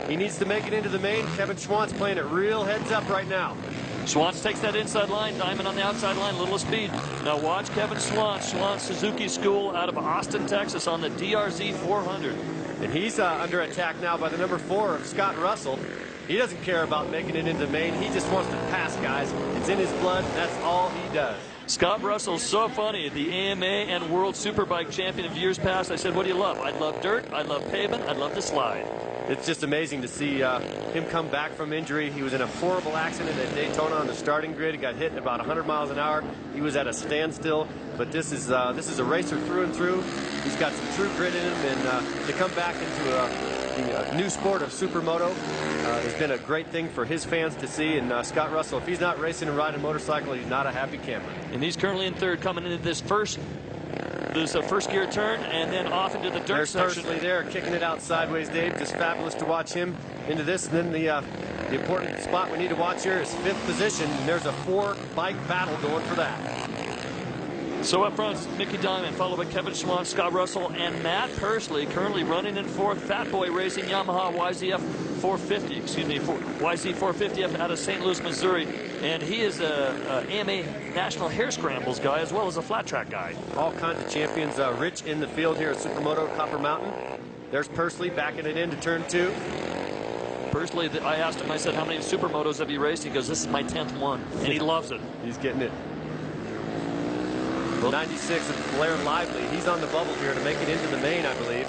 He needs to make it into the main. Kevin Schwantz playing it real heads up right now. Schwantz takes that inside line. Diamond on the outside line. Little speed. Now watch Kevin Schwantz. Schwantz Suzuki School out of Austin, Texas on the DRZ 400. And he's under attack now by the number 4 of Scott Russell. He doesn't care about making it into the main. He just wants to pass guys. It's in his blood. That's all he does. Scott Russell's so funny. The AMA and World Superbike champion of years past. I said, what do you love? I love dirt. I love pavement. I love to slide. It's just amazing to see him come back from injury. He was in a horrible accident at Daytona on the starting grid. He got hit at about 100 miles an hour. He was at a standstill. But this is a racer through and through. He's got some true grit in him, and to come back into the new sport of Supermoto has been a great thing for his fans to see. And Scott Russell, if he's not racing and riding a motorcycle, he's not a happy camper. And he's currently in third, coming into this first this first gear turn and then off into the dirt There's section. Pursley there, kicking it out sideways, Dave. Just fabulous to watch him into this. And then the important spot we need to watch here is 5th position. And there's a 4-bike battle going for that. So up front, Mickey Diamond, followed by Kevin Schwantz, Scott Russell, and Matt Pursley, currently running in 4th. Fat Boy Racing, Yamaha YZF 450, excuse me, YZ 450 out of St. Louis, Missouri. And he is a AMA National Hare Scrambles guy as well as a flat track guy. All kinds of champions rich in the field here at Supermoto Copper Mountain. There's Pursley backing it into turn 2. Pursley, I asked him, I said, how many Supermotos have you raced? He goes, this is my 10th one, and he loves it. He's getting it. 96 of Blair Lively. He's on the bubble here to make it into the main, I believe.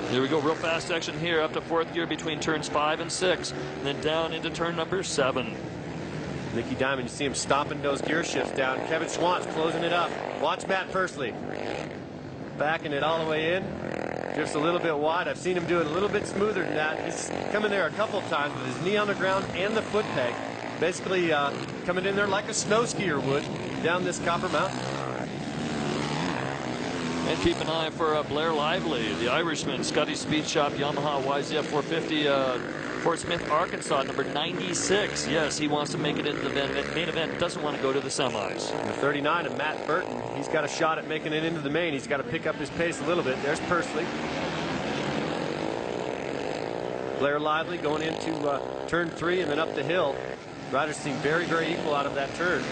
Here we go, real fast section here, up to 4th gear between turns 5 and 6, and then down into turn number 7. Mickey Diamond, you see him stomping those gear shifts down. Kevin Schwantz closing it up. Watch Matt Pursley. Backing it all the way in. Drifts a little bit wide. I've seen him do it a little bit smoother than that. He's coming there a couple of times with his knee on the ground and the foot peg. Basically coming in there like a snow skier would down this Copper Mountain. And keep an eye for Blair Lively, the Irishman, Scotty Speed Shop, Yamaha YZF 450, Fort Smith, Arkansas, number 96. Yes, he wants to make it into the main event, doesn't want to go to the semis. Number 39 of Matt Burton. He's got a shot at making it into the main. He's got to pick up his pace a little bit. There's Pursley. Blair Lively going into turn 3 and then up the hill. Riders seem very, very equal out of that turn.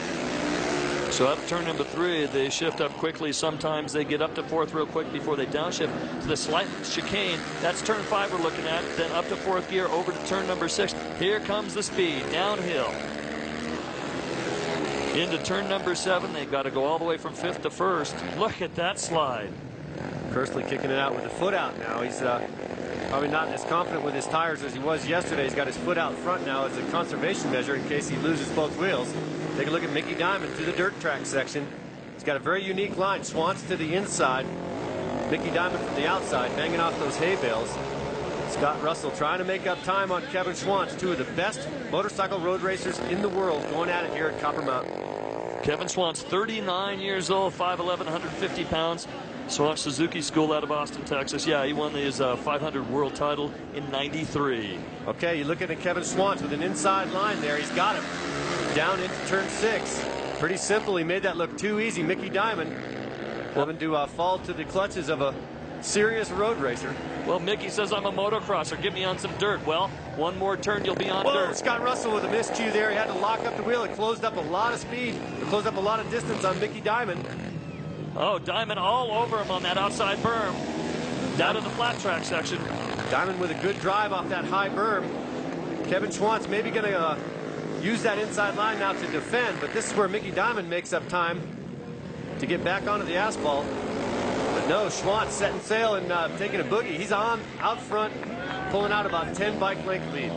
So up turn number 3, they shift up quickly. Sometimes they get up to 4th real quick before they downshift to the slight chicane. That's turn 5 we're looking at. Then up to 4th gear over to turn number 6. Here comes the speed downhill. Into turn number 7. They've got to go all the way from 5th to 1st. Look at that slide. Pursley kicking it out with the foot out now. He's probably not as confident with his tires as he was yesterday. He's got his foot out front now as a conservation measure in case he loses both wheels. Take a look at Mickey Diamond through the dirt track section. He's got a very unique line. Schwantz to the inside. Mickey Diamond from the outside, banging off those hay bales. Scott Russell trying to make up time on Kevin Schwantz, two of the best motorcycle road racers in the world going at it here at Copper Mountain. Kevin Schwantz, 39 years old, 5'11", 150 pounds. Schwantz Suzuki School out of Austin, Texas. Yeah, he won his 500 world title in '93. Okay, you look at Kevin Schwantz with an inside line there. He's got him down into turn 6. Pretty simple. He made that look too easy. Mickey Diamond having to fall to the clutches of a serious road racer. Well, Mickey says, I'm a motocrosser. Get me on some dirt. Well, one more turn, you'll be on dirt. Scott Russell with a miscue there. He had to lock up the wheel. It closed up a lot of speed. It closed up a lot of distance on Mickey Diamond. Oh, Diamond all over him on that outside berm. Down to the flat track section. Diamond with a good drive off that high berm. Kevin Schwantz maybe going to use that inside line now to defend, but this is where Mickey Diamond makes up time to get back onto the asphalt. But no, Schwantz setting sail and taking a boogie. He's on out front, pulling out about 10 bike length lead.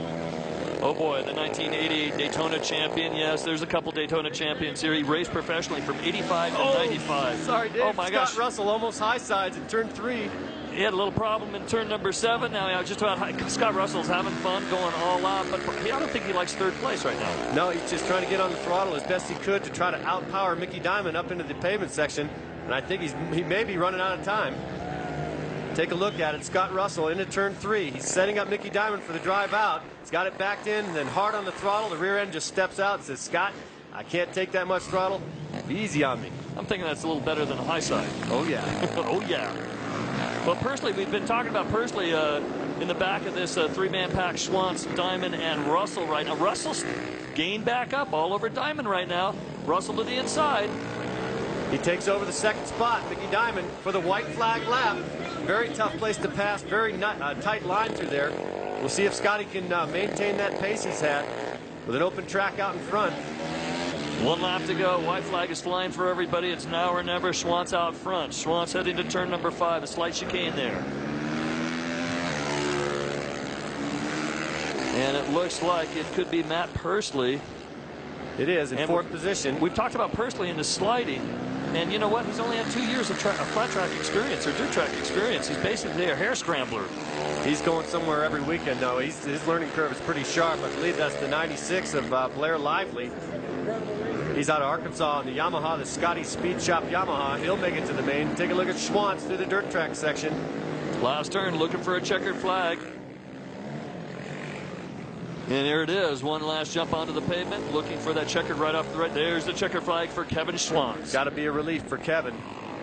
Oh boy, the 1988 Daytona champion. Yes, there's a couple Daytona champions here. He raced professionally from 85 to 95. Sorry, Dave. Oh my gosh. Scott Russell almost high sides in turn 3. He had a little problem in turn number 7. Now, just about Scott Russell's having fun, going all out, but I don't think he likes 3rd place right now. No, he's just trying to get on the throttle as best he could to try to outpower Mickey Diamond up into the pavement section, and I think he may be running out of time. Take a look at it. Scott Russell into turn 3. He's setting up Mickey Diamond for the drive out. He's got it backed in, and then hard on the throttle. The rear end just steps out and says, Scott, I can't take that much throttle. Be easy on me. I'm thinking that's a little better than a high side. Oh, yeah. Oh, yeah. Well, Pursley, we've been talking about Pursley in the back of this 3-man pack, Schwantz, Diamond, and Russell right now. Russell's gained back up all over Diamond right now. Russell to the inside. He takes over the 2nd spot, Mickey Diamond, for the white flag lap. Very tough place to pass, very tight line through there. We'll see if Scotty can maintain that pace he's had with an open track out in front. 1 lap to go. White flag is flying for everybody. It's now or never. Schwantz out front. Schwantz heading to turn number 5. A slight chicane there. And it looks like it could be Matt Pursley. It is in 4th position. We've talked about Pursley in the sliding. And you know what? He's only had 2 years of flat track experience or dirt track experience. He's basically a hair scrambler. He's going somewhere every weekend, though. His learning curve is pretty sharp. I believe that's the 96 of Blair Lively. He's out of Arkansas on the Yamaha, the Scotty Speed Shop Yamaha. He'll make it to the main. Take a look at Schwantz through the dirt track section. Last turn, looking for a checkered flag. And here it is, one last jump onto the pavement, looking for that checkered right off the right. There's the checkered flag for Kevin Schwantz. Got to be a relief for Kevin.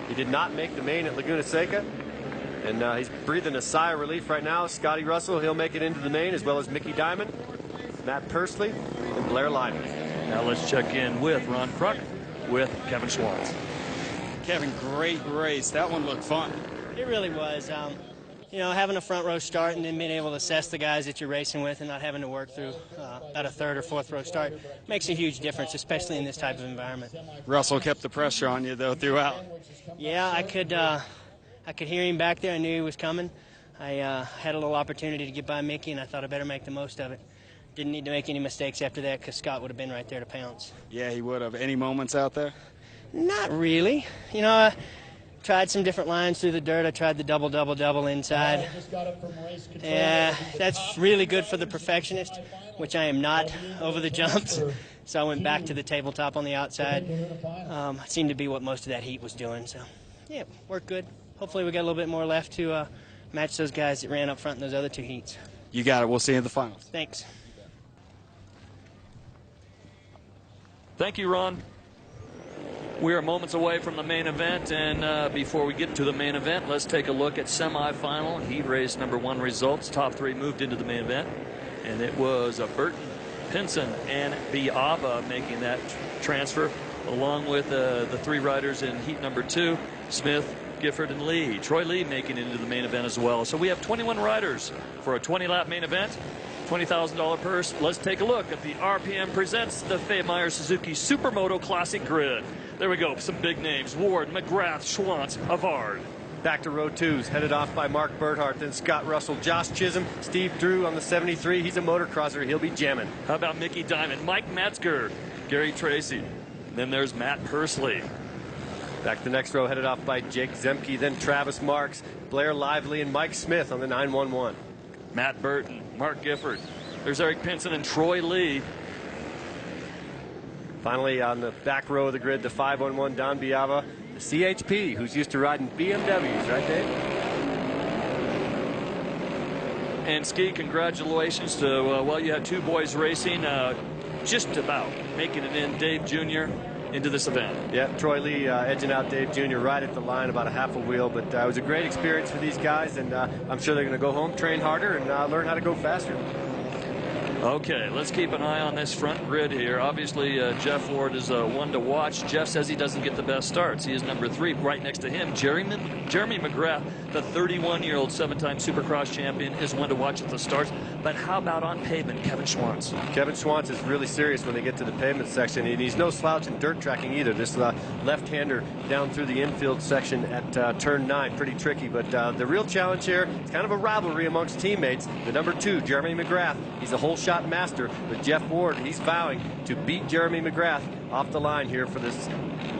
He did not make the main at Laguna Seca, and he's breathing a sigh of relief right now. Scotty Russell, he'll make it into the main, as well as Mickey Diamond, Matt Pursley, and Blair Lively. Now let's check in with Ron Kruk with Kevin Schwantz. Kevin, great race. That one looked fun. It really was. You know, having a front row start and then being able to assess the guys that you're racing with and not having to work through about a third or fourth row start makes a huge difference, especially in this type of environment. Russell kept the pressure on you, though, throughout. Yeah, I could hear him back there. I knew he was coming. I had a little opportunity to get by Mickey, and I thought I better make the most of it. Didn't need to make any mistakes after that because Scott would have been right there to pounce. Yeah, he would have. Any moments out there? Not really. You know, I tried some different lines through the dirt. I tried the double inside. Yeah, that's really good for the perfectionist, which I am not over the jumps. So I went back to the tabletop on the outside. Seemed to be what most of that heat was doing. So, yeah, worked good. Hopefully we got a little bit more left to match those guys that ran up front in those other two heats. You got it. We'll see you in the finals. Thanks. Thank you, Ron. We are moments away from the main event, and before we get to the main event, let's take a look at semifinal heat race number 1 results. Top 3 moved into the main event, and it was Burton, Pinson, and Biava making that transfer, along with the 3 riders in heat number 2, Smith, Gifford, and Lee. Troy Lee making it into the main event as well. So we have 21 riders for a 20-lap main event. $20,000 purse. Let's take a look at the RPM presents the Fay Meyer Suzuki Supermoto Classic Grid. There we go. Some big names. Ward, McGrath, Schwantz, Avard. Back to row 2s, headed off by Mark Berthart, then Scott Russell, Josh Chisholm, Steve Drew on the 73. He's a motocrosser. He'll be jamming. How about Mickey Diamond, Mike Metzger, Gary Tracy. Then there's Matt Pursley. Back to the next row, headed off by Jake Zemke, then Travis Marks, Blair Lively, and Mike Smith on the 911. Matt Burton, Mark Gifford. There's Eric Pinson and Troy Lee. Finally, on the back row of the grid, the 511, Don Biava, the CHP, who's used to riding BMWs, right, Dave? And Ski, congratulations to, well, you had 2 boys racing, just about making it in, Dave Jr. into this event. Yeah, Troy Lee edging out Dave Jr. right at the line, about a half a wheel. But it was a great experience for these guys, and I'm sure they're going to go home, train harder, and learn how to go faster. Okay, let's keep an eye on this front grid here. Obviously, Jeff Ward is one to watch. Jeff says he doesn't get the best starts. He is number 3. Right next to him, Jeremy McGrath, the 31-year-old 7-time Supercross champion, is one to watch at the starts. But how about on pavement, Kevin Schwantz? Kevin Schwantz is really serious when they get to the pavement section, and he's no slouch in dirt tracking either. This left-hander down through the infield section at turn 9, pretty tricky. But the real challenge here, it's kind of a rivalry amongst teammates. The number 2, Jeremy McGrath, he's a whole shot master, but Jeff Ward, he's vowing to beat Jeremy McGrath off the line here for this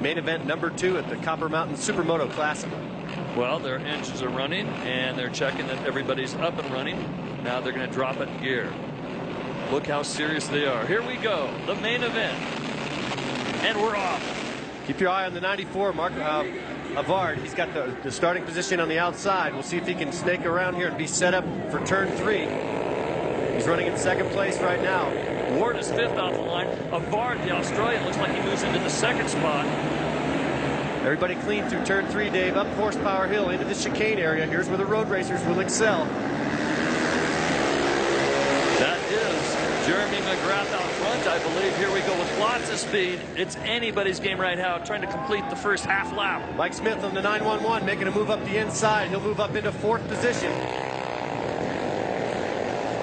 main event number 2 at the Copper Mountain Supermoto Classic. Well, their engines are running, and they're checking that everybody's up and running. Now they're going to drop it in gear. Look how serious they are. Here we go, the main event, and we're off. Keep your eye on the 94, Mark Avard. He's got the starting position on the outside. We'll see if he can snake around here and be set up for turn 3. He's running in 2nd place right now. Ward is 5th off the line. Avard, the Australian, looks like he moves into the 2nd spot. Everybody clean through turn 3, Dave. Up Horsepower Hill into the chicane area. Here's where the road racers will excel. That is Jeremy McGrath out front, I believe. Here we go with lots of speed. It's anybody's game right now, trying to complete the first half lap. Mike Smith on the 911 making a move up the inside. He'll move up into 4th position.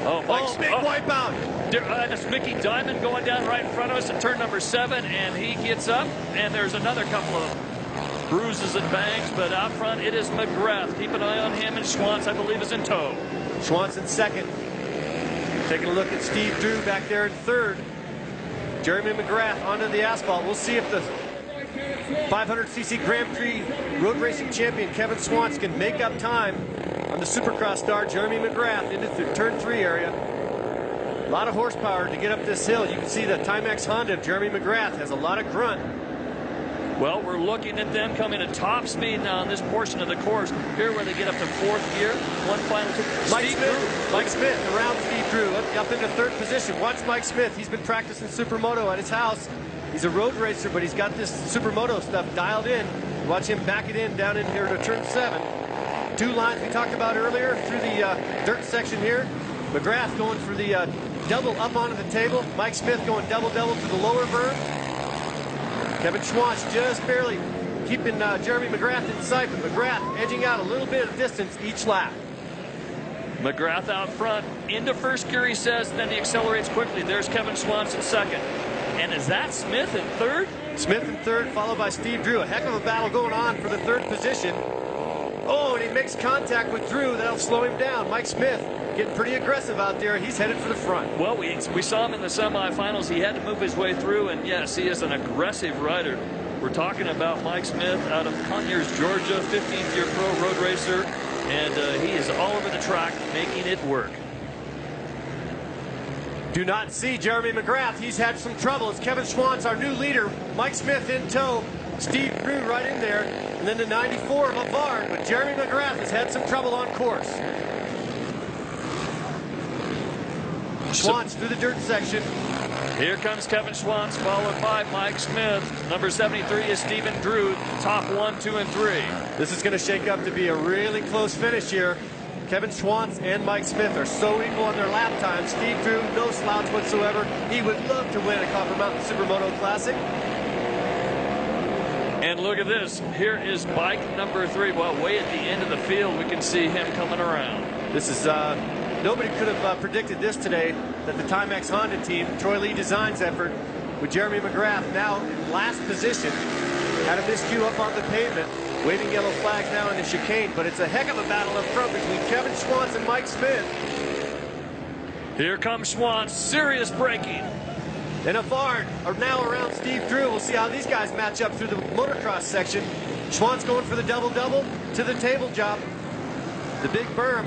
Big wipeout. That's Mickey Diamond going down right in front of us at turn number 7, and he gets up, and there's another couple of bruises and bangs, but out front it is McGrath. Keep an eye on him, and Schwantz, I believe, is in tow. Schwantz in 2nd. Taking a look at Steve Drew back there in 3rd. Jeremy McGrath onto the asphalt. We'll see if the 500cc Grand Prix road racing champion Kevin Schwantz can make up time on the Supercross star Jeremy McGrath into the turn 3 area. A lot of horsepower to get up this hill. You can see the Timex Honda of Jeremy McGrath has a lot of grunt. Well, we're looking at them coming at top speed now in this portion of the course. Here where they get up to 4th gear. One final Mike Smith around Steve Drew up into 3rd position. Watch Mike Smith. He's been practicing Supermoto at his house. He's a road racer, but he's got this Supermoto stuff dialed in. Watch him back it in down in here to turn 7. 2 lines we talked about earlier through the dirt section here. McGrath going for the double up onto the table. Mike Smith going double-double to the lower berm. Kevin Schwantz just barely keeping Jeremy McGrath in sight, but McGrath edging out a little bit of distance each lap. McGrath out front into 1st gear, he says, then he accelerates quickly. There's Kevin Schwantz in 2nd. And is that Smith in 3rd? Smith in 3rd, followed by Steve Drew. A heck of a battle going on for the 3rd position. Oh, and he makes contact with Drew. That'll slow him down. Mike Smith getting pretty aggressive out there. He's headed for the front. Well, we saw him in the semifinals. He had to move his way through, and yes, he is an aggressive rider. We're talking about Mike Smith out of Conyers, Georgia, 15th-year pro road racer, and he is all over the track making it work. Do not see Jeremy McGrath. He's had some trouble. It's Kevin Schwantz, our new leader. Mike Smith in tow. Steve Drew right in there. And then the 94 of Avard. But Jeremy McGrath has had some trouble on course. Schwantz through the dirt section. Here comes Kevin Schwantz, followed by Mike Smith. Number 73 is Stephen Drew, top 1, 2, and 3. This is going to shake up to be a really close finish here. Kevin Schwantz and Mike Smith are so equal on their lap times. Steve Drew, no slouch whatsoever. He would love to win a Copper Mountain Supermoto Classic. And look at this. Here is bike number 3. Well, way at the end of the field, we can see him coming around. This is, nobody could have predicted this today, that the Timex Honda team, Troy Lee Designs effort, with Jeremy McGrath now in last position, had a miscue up on the pavement. Waving yellow flags now in the chicane, but it's a heck of a battle up front between Kevin Schwantz and Mike Smith. Here comes Schwantz, serious braking. And Avard are now around Steve Drew. We'll see how these guys match up through the motocross section. Schwantz going for the double-double to the table job. The big berm.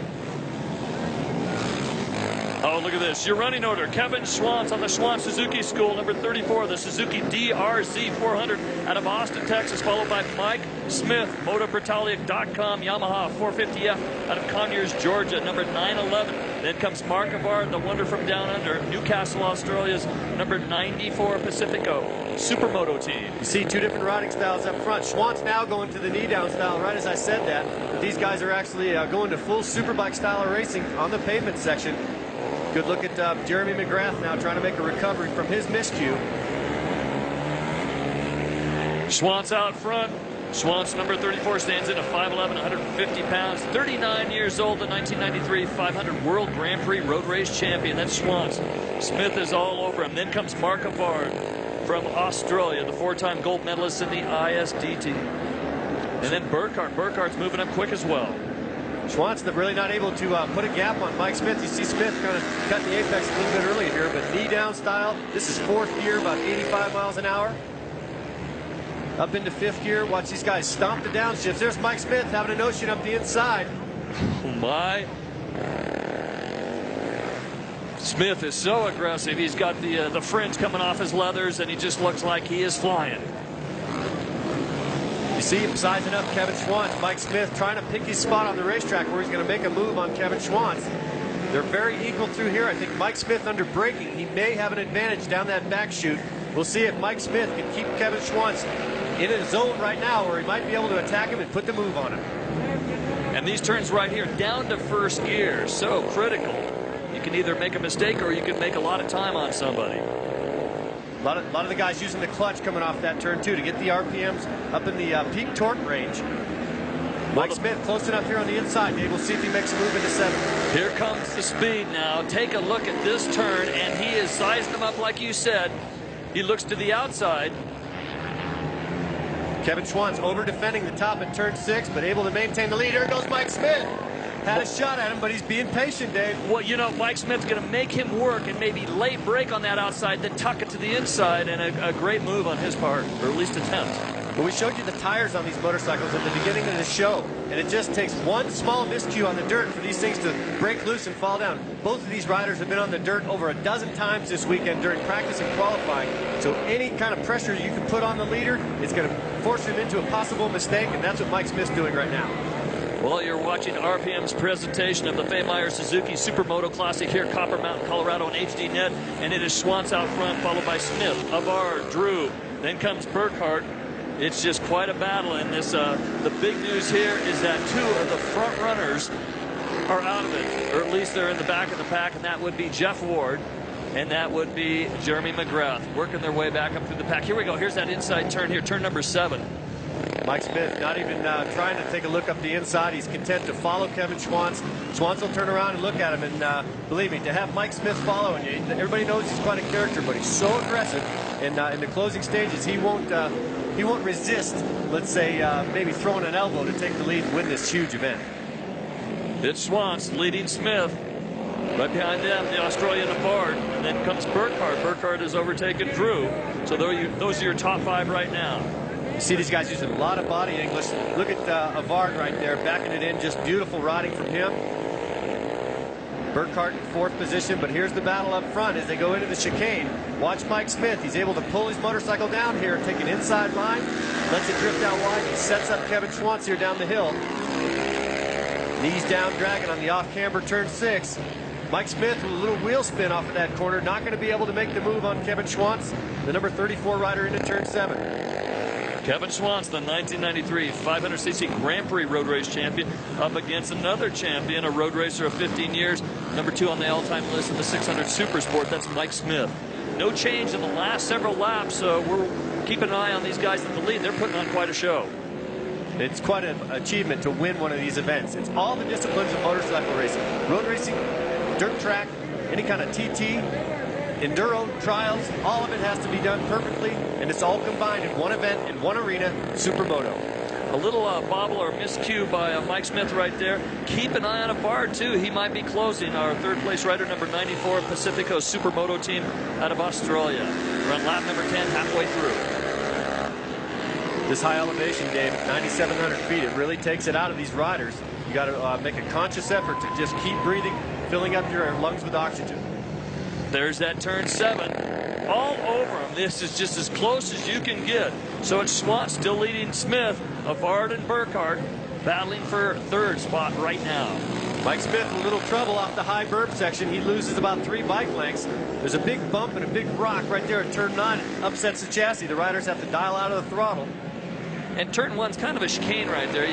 Oh, look at this. Your running order. Kevin Schwantz on the Schwantz Suzuki School, number 34, the Suzuki DRZ 400 out of Austin, Texas, followed by Mike Smith, MotoBritannic.com, Yamaha 450F out of Conyers, Georgia, number 911. Then comes Mark Avard, the wonder from down under, Newcastle, Australia's number 94 Pacifico Supermoto team. You see 2 different riding styles up front. Schwantz now going to the knee-down style, right as I said that. But these guys are actually going to full superbike style of racing on the pavement section. Good look at Jeremy McGrath now trying to make a recovery from his miscue. Schwantz out front. Schwantz, number 34, stands in at 5'11", 150 pounds, 39 years old, the 1993 500 World Grand Prix Road Race champion. That's Schwantz. Smith is all over him. Then comes Mark Avard from Australia, the 4-time gold medalist in the ISDT. And then Burkhardt. Burkhardt's moving up quick as well. Schwantz really not able to put a gap on Mike Smith. You see Smith kind of cutting the apex a little bit earlier here, but knee-down style. This is 4th gear, about 85 miles an hour. Up into 5th gear. Watch these guys stomp the downshifts. There's Mike Smith having a notion up the inside. Oh my. Smith is so aggressive. He's got the fringe coming off his leathers, and he just looks like he is flying. You see him sizing up Kevin Schwantz. Mike Smith trying to pick his spot on the racetrack where he's going to make a move on Kevin Schwantz. They're very equal through here. I think Mike Smith under braking, he may have an advantage down that back chute. We'll see if Mike Smith can keep Kevin Schwantz in a zone right now where he might be able to attack him and put the move on him. And these turns right here down to 1st gear, so critical. You can either make a mistake or you can make a lot of time on somebody. A lot of the guys using the clutch coming off that turn too to get the RPMs up in the peak torque range. Mike Smith close enough here on the inside. Maybe we'll see if he makes a move into 7th. Here comes the speed now. Take a look at this turn, and he is sizing them up like you said. He looks to the outside. Kevin Schwantz over defending the top at turn 6, but able to maintain the lead. Here goes Mike Smith. Had a shot at him, but he's being patient, Dave. Well, you know, Mike Smith's going to make him work and maybe late break on that outside, then tuck it to the inside, and a great move on his part, or at least attempt. Well, we showed you the tires on these motorcycles at the beginning of the show, and it just takes one small miscue on the dirt for these things to break loose and fall down. Both of these riders have been on the dirt over a dozen times this weekend during practice and qualifying, so any kind of pressure you can put on the leader is going to force him into a possible mistake, and that's what Mike Smith's doing right now. Well, you're watching RPM's presentation of the Fay-Meyer Suzuki Supermoto Classic here at Copper Mountain, Colorado on HDNet, and it is Schwantz out front, followed by Smith, Avard, Drew, then comes Burkhardt. It's just quite a battle in this. The big news here is that two of the front runners are out of it, or at least they're in the back of the pack, and that would be Jeff Ward, and that would be Jeremy McGrath, working their way back up through the pack. Here we go. Here's that inside turn here, turn number 7. Mike Smith not even trying to take a look up the inside. He's content to follow Kevin Schwantz. Schwantz will turn around and look at him, and believe me, to have Mike Smith following you, everybody knows he's quite a character, but he's so aggressive. And in the closing stages, he won't resist, let's say, maybe throwing an elbow to take the lead and win this huge event. It's Schwantz leading Smith. Right behind them, the Australian Avard, and then comes Burkhardt. Burkhardt has overtaken Drew. So those are your top 5 right now. You see these guys using a lot of body English. Look at Avard right there, backing it in. Just beautiful riding from him. Burkhardt in 4th position, but here's the battle up front as they go into the chicane. Watch Mike Smith. He's able to pull his motorcycle down here and take an inside line. Lets it drift out wide. He sets up Kevin Schwantz here down the hill. Knees down, dragging on the off-camber turn 6. Mike Smith with a little wheel spin off of that corner. Not going to be able to make the move on Kevin Schwantz, the number 34 rider into turn 7. Kevin Schwantz, the 1993 500cc Grand Prix road race champion, up against another champion, a road racer of 15 years, number 2 on the all-time list in the 600 Super Sport. That's Mike Smith. No change in the last several laps, so we're keeping an eye on these guys in the lead. They're putting on quite a show. It's quite an achievement to win one of these events. It's all the disciplines of motorcycle racing. Road racing, dirt track, any kind of TT, enduro trials, all of it has to be done perfectly, and it's all combined in one event, in one arena, Supermoto. A little bobble or miscue by Mike Smith right there. Keep an eye on Avard, too. He might be closing. Our 3rd place rider, number 94, Pacifico Supermoto team out of Australia. We're on lap number 10, halfway through. This high elevation, Dave, 9,700 feet, it really takes it out of these riders. You got to make a conscious effort to just keep breathing, filling up your lungs with oxygen. There's that turn 7. All over him. This is just as close as you can get. So it's Schwantz still leading Smith, Avard and Burkhardt battling for 3rd spot right now. Mike Smith in a little trouble off the high berm section. He loses about 3 bike lengths. There's a big bump and a big rock right there at turn 9. It upsets the chassis. The riders have to dial out of the throttle. And turn 1's kind of a chicane right there.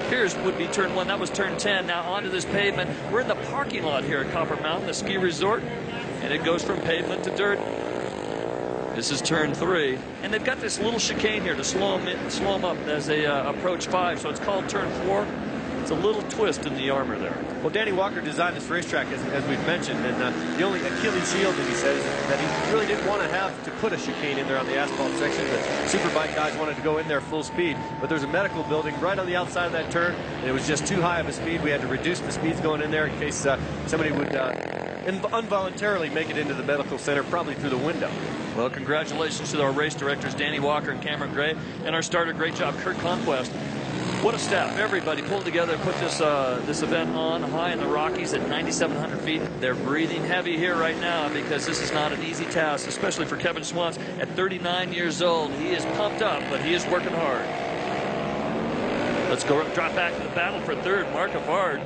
Here's would be turn 1. That was turn 10. Now onto this pavement. We're in the parking lot here at Copper Mountain, the ski resort. And it goes from pavement to dirt. This is turn 3. And they've got this little chicane here to slow them up as they approach 5. So it's called turn 4. It's a little twist in the armor there. Well, Danny Walker designed this racetrack, as we've mentioned, and the only Achilles heel that he says is that he really didn't want to have to put a chicane in there on the asphalt section. The Superbike guys wanted to go in there full speed, but there's a medical building right on the outside of that turn, and it was just too high of a speed. We had to reduce the speeds going in there in case somebody would involuntarily make it into the medical center, probably through the window. Well, congratulations to our race directors, Danny Walker and Cameron Gray, and our starter, great job, Kurt Conquest. What a staff. Everybody pulled together and put this event on high in the Rockies at 9,700 feet. They're breathing heavy here right now because this is not an easy task, especially for Kevin Schwantz. At 39 years old, he is pumped up, but he is working hard. Let's go drop back to the battle for 3rd. Mark Avard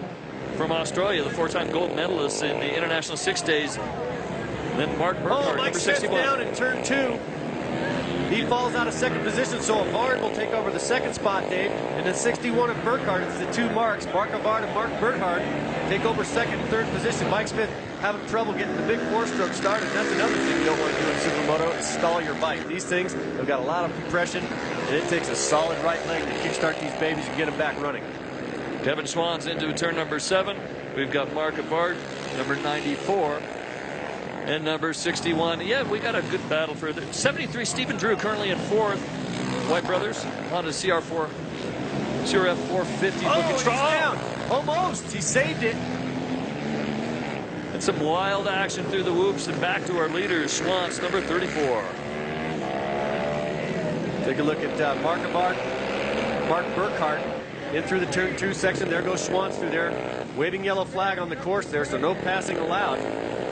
from Australia, the 4-time gold medalist in the International 6 Days. Then Mark Burkhardt, Mike number Smith 61. down in turn 2. He falls out of 2nd position, so Avard will take over the 2nd spot, Dave. And then 61 and Burkhardt, it's the 2 marks. Mark Avard and Mark Burkhardt take over 2nd and 3rd position. Mike Smith having trouble getting the big 4-stroke started. That's another thing you don't want to do in Supermoto is stall your bike. These things have got a lot of compression, and it takes a solid right leg to kickstart these babies and get them back running. Kevin Schwantz into turn number 7. We've got Mark Avard, number 94. And number 61. Yeah, we got a good battle for the 73. Stephen Drew currently in 4th. White Brothers, Honda CR4 CRF 450 Oh, looking he's strong. down. Almost. He saved it. And some wild action through the whoops and back to our leaders, Schwantz, number 34. Take a look at Mark Avard, Mark Burkhart in through the turn 2 section. There goes Schwantz through there, waving yellow flag on the course there, so no passing allowed.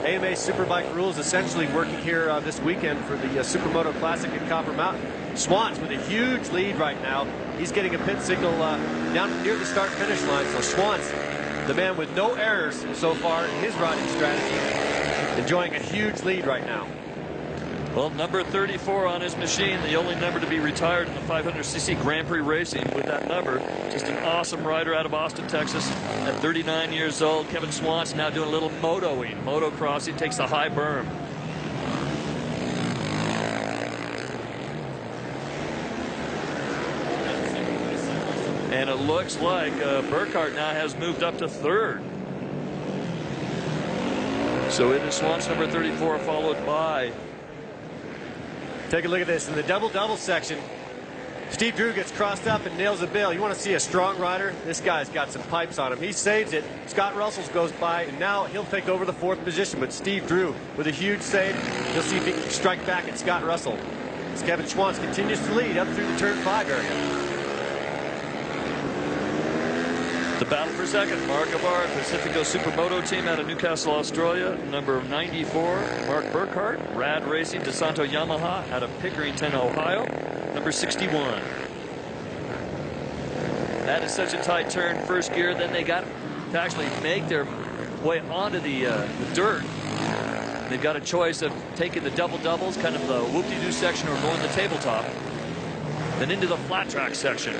AMA Superbike rules essentially working here this weekend for the Supermoto Classic at Copper Mountain. Schwantz with a huge lead right now. He's getting a pit signal down near the start-finish line. So Schwantz, the man with no errors so far in his riding strategy, enjoying a huge lead right now. Well, number 34 on his machine, the only number to be retired in the 500cc Grand Prix racing with that number. Just an awesome rider out of Austin, Texas. At 39 years old, Kevin Schwantz now doing a little motoing, motocrossing, takes the high berm. And it looks like Burkhart now has moved up to 3rd. So it is Schwantz, number 34, followed by... Take a look at this in the double-double section. Steve Drew gets crossed up and nails a bill. You want to see a strong rider? This guy's got some pipes on him. He saves it. Scott Russell goes by, and now he'll take over the 4th position. But Steve Drew with a huge save. You'll see if he can strike back at Scott Russell. As Kevin Schwantz continues to lead up through the turn 5 area. The battle for second, Mark Avard, Pacifico Supermoto team out of Newcastle, Australia. Number 94, Mark Burkhart, Rad Racing, DeSanto Yamaha out of Pickerington, Ohio. Number 61. That is such a tight turn, first gear. Then they got to actually make their way onto the dirt. They've got a choice of taking the double-doubles, kind of the whoop-de-doo section, or going the tabletop. Then into the flat track section.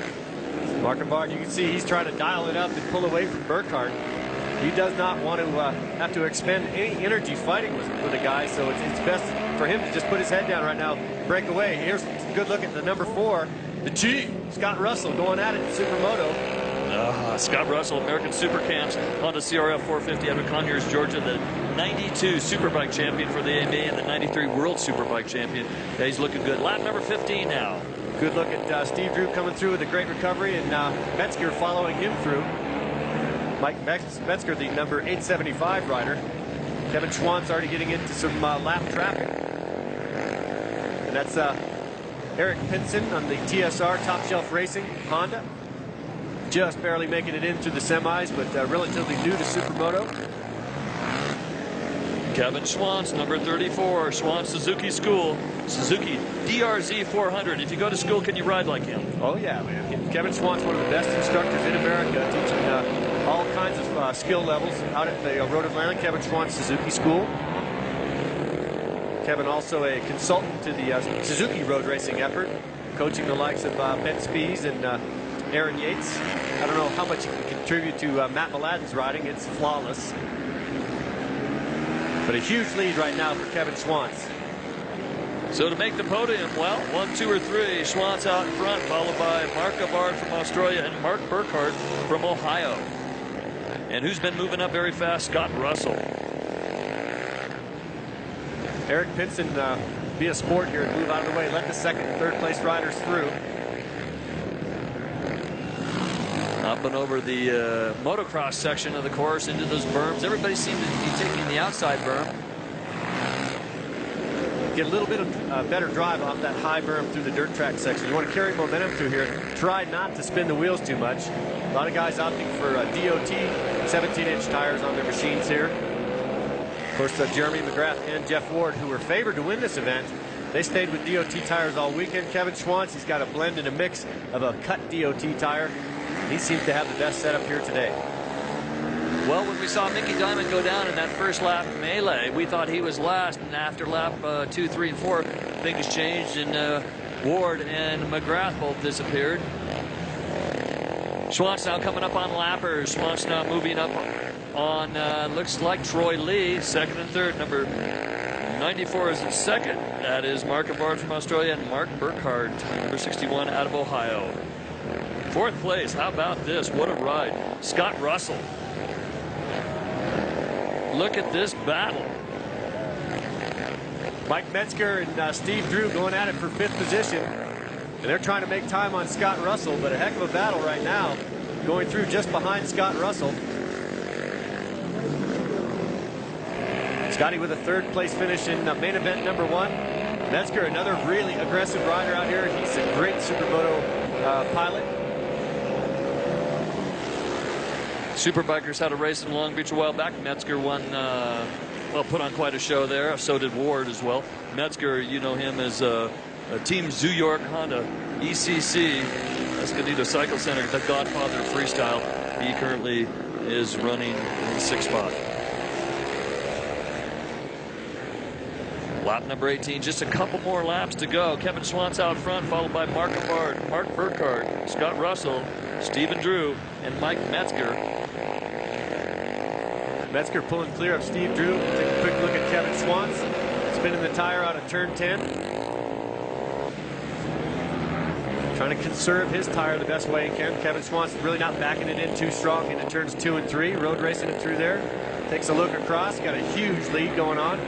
Mark Avard, you can see he's trying to dial it up and pull away from Burkhart. He does not want to have to expend any energy fighting with a guy, so it's best for him to just put his head down right now, break away. Here's a good look at the number 4, the G, Scott Russell, going at it in Supermoto. Scott Russell, American Super Camps, Honda CRF 450 out of Conyers, Georgia, the 92 Superbike champion for the AMA and the 93 World Superbike champion. Yeah, he's looking good. Lap number 15 now. Good look at Steve Drew coming through with a great recovery, and Metzger following him through. Mike Metzger, the number 875 rider. Kevin Schwantz already getting into some lap traffic. And that's Eric Pinson on the TSR, Top Shelf Racing, Honda. Just barely making it into the semis, but relatively new to Supermoto. Kevin Schwantz, number 34, Schwantz Suzuki School, Suzuki DRZ 400. If you go to school, can you ride like him? Oh, yeah, man. Kevin Schwantz, one of the best instructors in America, teaching all kinds of skill levels out at the Road Atlantic, Kevin Schwantz Suzuki School. Kevin also a consultant to the Suzuki road racing effort, coaching the likes of Ben Spies and Aaron Yates. I don't know how much he can contribute to Matt Mladen's riding. It's flawless. But a huge lead right now for Kevin Schwantz. So to make the podium, well, 1, 2, or 3, Schwantz out in front, followed by Mark Avard from Australia and Mark Burkhart from Ohio. And who's been moving up very fast? Scott Russell. Eric Pinson, be a sport here and move out of the way. Let the second and third place riders through. Up and over the motocross section of the course into those berms. Everybody seemed to be taking the outside berm. Get a little bit of better drive off that high berm through the dirt track section. You want to carry momentum through here. Try not to spin the wheels too much. A lot of guys opting for DOT 17-inch tires on their machines here. Of course, Jeremy McGrath and Jeff Ward, who were favored to win this event, they stayed with DOT tires all weekend. Kevin Schwantz, he's got a blend and a mix of a cut DOT tire. He seems to have the best setup here today. Well, when we saw Mickey Diamond go down in that first lap melee, we thought he was last. And after lap 2, 3, and 4, things changed, and Ward and McGrath both disappeared. Schwantz now coming up on lappers. Schwantz now moving up on, looks like Troy Lee, second and third. Number 94 is in second. That is Mark Avard from Australia and Mark Burkhart, number 61 out of Ohio. Fourth place, how about this? What a ride. Scott Russell. Look at this battle. Mike Metzger and Steve Drew going at it for 5th position. And they're trying to make time on Scott Russell, but a heck of a battle right now, going through just behind Scott Russell. Scotty with a third place finish in main event number 1. Metzger, another really aggressive rider out here. He's a great Supermoto pilot. Superbikers had a race in Long Beach a while back. Metzger won, well, put on quite a show there. So did Ward as well. Metzger, you know him as a Team Zoo York Honda ECC Escondido Cycle Center, the godfather of freestyle. He currently is running in the 6th spot. Lap number 18, just a couple more laps to go. Kevin Schwantz out front, followed by Mark Avard, Mark Burkhardt, Scott Russell, Stephen Drew, and Mike Metzger. Metzger pulling clear of Steve Drew. Take a quick look at Kevin Schwantz, spinning the tire out of turn 10. Trying to conserve his tire the best way he can. Kevin Schwantz really not backing it in too strong into turns 2 and 3. Road racing it through there. Takes a look across. Got a huge lead going on.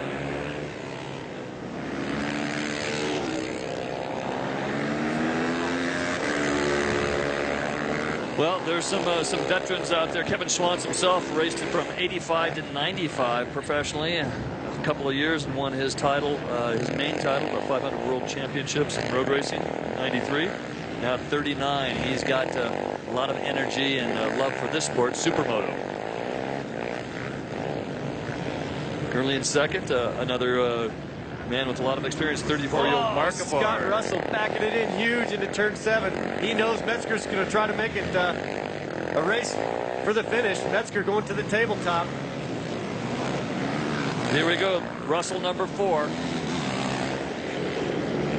Well, there's some veterans out there. Kevin Schwantz himself raced it from 85 to 95 professionally. A couple of years and won his title, his main title, the 500 World Championships in road racing in 93. Now 39. He's got a lot of energy and love for this sport, Supermoto. Currently in 2nd, another man with a lot of experience, 34-year-old Mark Avard. Scott Russell backing it in huge into turn 7. He knows Metzger's going to try to make it a race for the finish. Metzger going to the tabletop. Here we go. Russell number 4.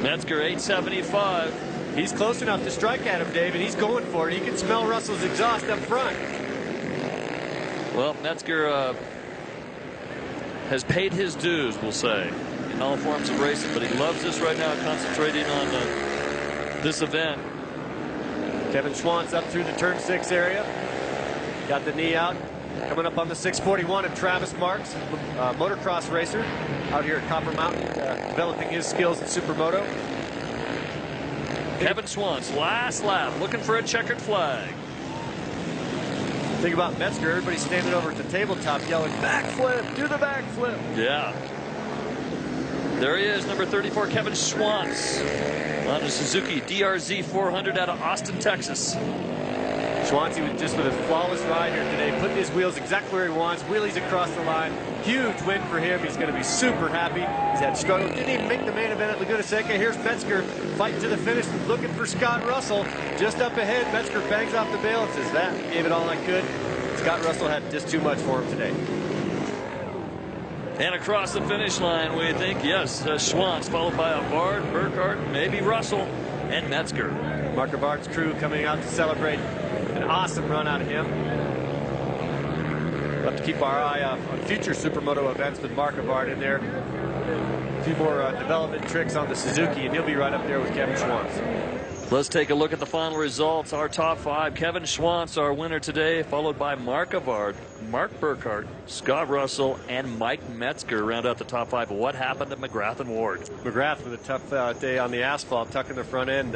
Metzger 875. He's close enough to strike at him, Dave, and he's going for it. He can smell Russell's exhaust up front. Well, Metzger has paid his dues, we'll say, in all forms of racing, but he loves this right now, concentrating on this event. Kevin Schwantz up through the turn 6 area. Got the knee out. Coming up on the 641 of Travis Marks, motocross racer out here at Copper Mountain, developing his skills in Supermoto. Kevin Schwantz, last lap, looking for a checkered flag. Think about Metzger, everybody's standing over at the tabletop yelling, backflip, do the backflip. Yeah. There he is, number 34, Kevin Schwantz, on a Suzuki DRZ 400 out of Austin, Texas. Schwantz was just with a flawless ride here today, putting his wheels exactly where he wants, wheelies across the line. Huge win for him. He's going to be super happy. He's had struggle. Didn't even make the main event at Laguna Seca. Here's Metzger fighting to the finish, looking for Scott Russell. Just up ahead, Metzger bangs off the bail and says, that gave it all I could. Scott Russell had just too much for him today. And across the finish line, we think, yes, Schwantz, followed by Avard, Burkhardt, maybe Russell, and Metzger. Mark Avard's crew coming out to celebrate an awesome run out of him. We'll have to keep our eye on future Supermoto events with Mark Avard in there. A few more development tricks on the Suzuki, and he'll be right up there with Kevin Schwantz. Let's take a look at the final results. Our top 5, Kevin Schwantz, our winner today, followed by Mark Avard, Mark Burkhardt, Scott Russell, and Mike Metzger round out the top 5. What happened to McGrath and Ward? McGrath with a tough day on the asphalt, tucking the front end.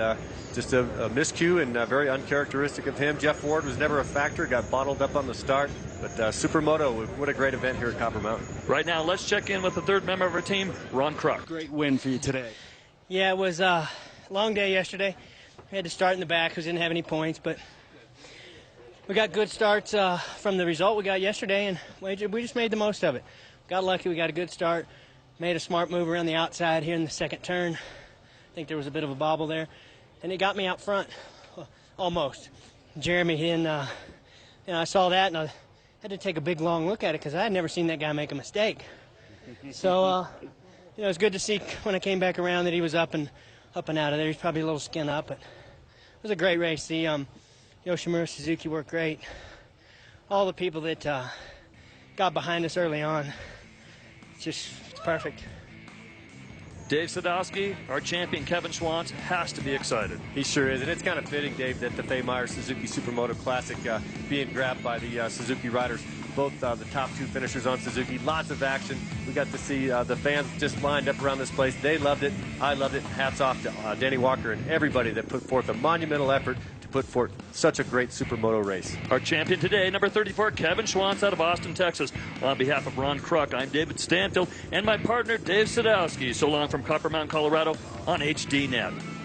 Just a miscue and very uncharacteristic of him. Jeff Ward was never a factor, got bottled up on the start. But Supermoto, what a great event here at Copper Mountain. Right now, let's check in with the 3rd member of our team, Ron Kruk. Great win for you today. Yeah, it was a long day yesterday. We had to start in the back because we didn't have any points, but we got good starts from the result we got yesterday, and we just made the most of it. Got lucky, we got a good start, made a smart move around the outside here in the 2nd turn. I think there was a bit of a bobble there, and it got me out front, almost. Jeremy, I saw that, and I had to take a big, long look at it because I had never seen that guy make a mistake. So, it was good to see when I came back around that he was up and out of there. He's probably a little skin up, but it was a great race. The Yoshimura Suzuki worked great. All the people that got behind us early on, it's perfect. Dave Sadowski, our champion Kevin Schwantz, has to be excited. He sure is, and it's kind of fitting, Dave, that the Fay Meyer Suzuki Supermoto Classic being grabbed by the Suzuki riders both the top two finishers on Suzuki. Lots of action. We got to see the fans just lined up around this place. They loved it. I loved it. Hats off to Danny Walker and everybody that put forth a monumental effort to put forth such a great Supermoto race. Our champion today, number 34, Kevin Schwantz out of Austin, Texas. On behalf of Ron Kruk, I'm David Stanfield and my partner, Dave Sadowski. So long from Copper Mountain, Colorado on HDNet.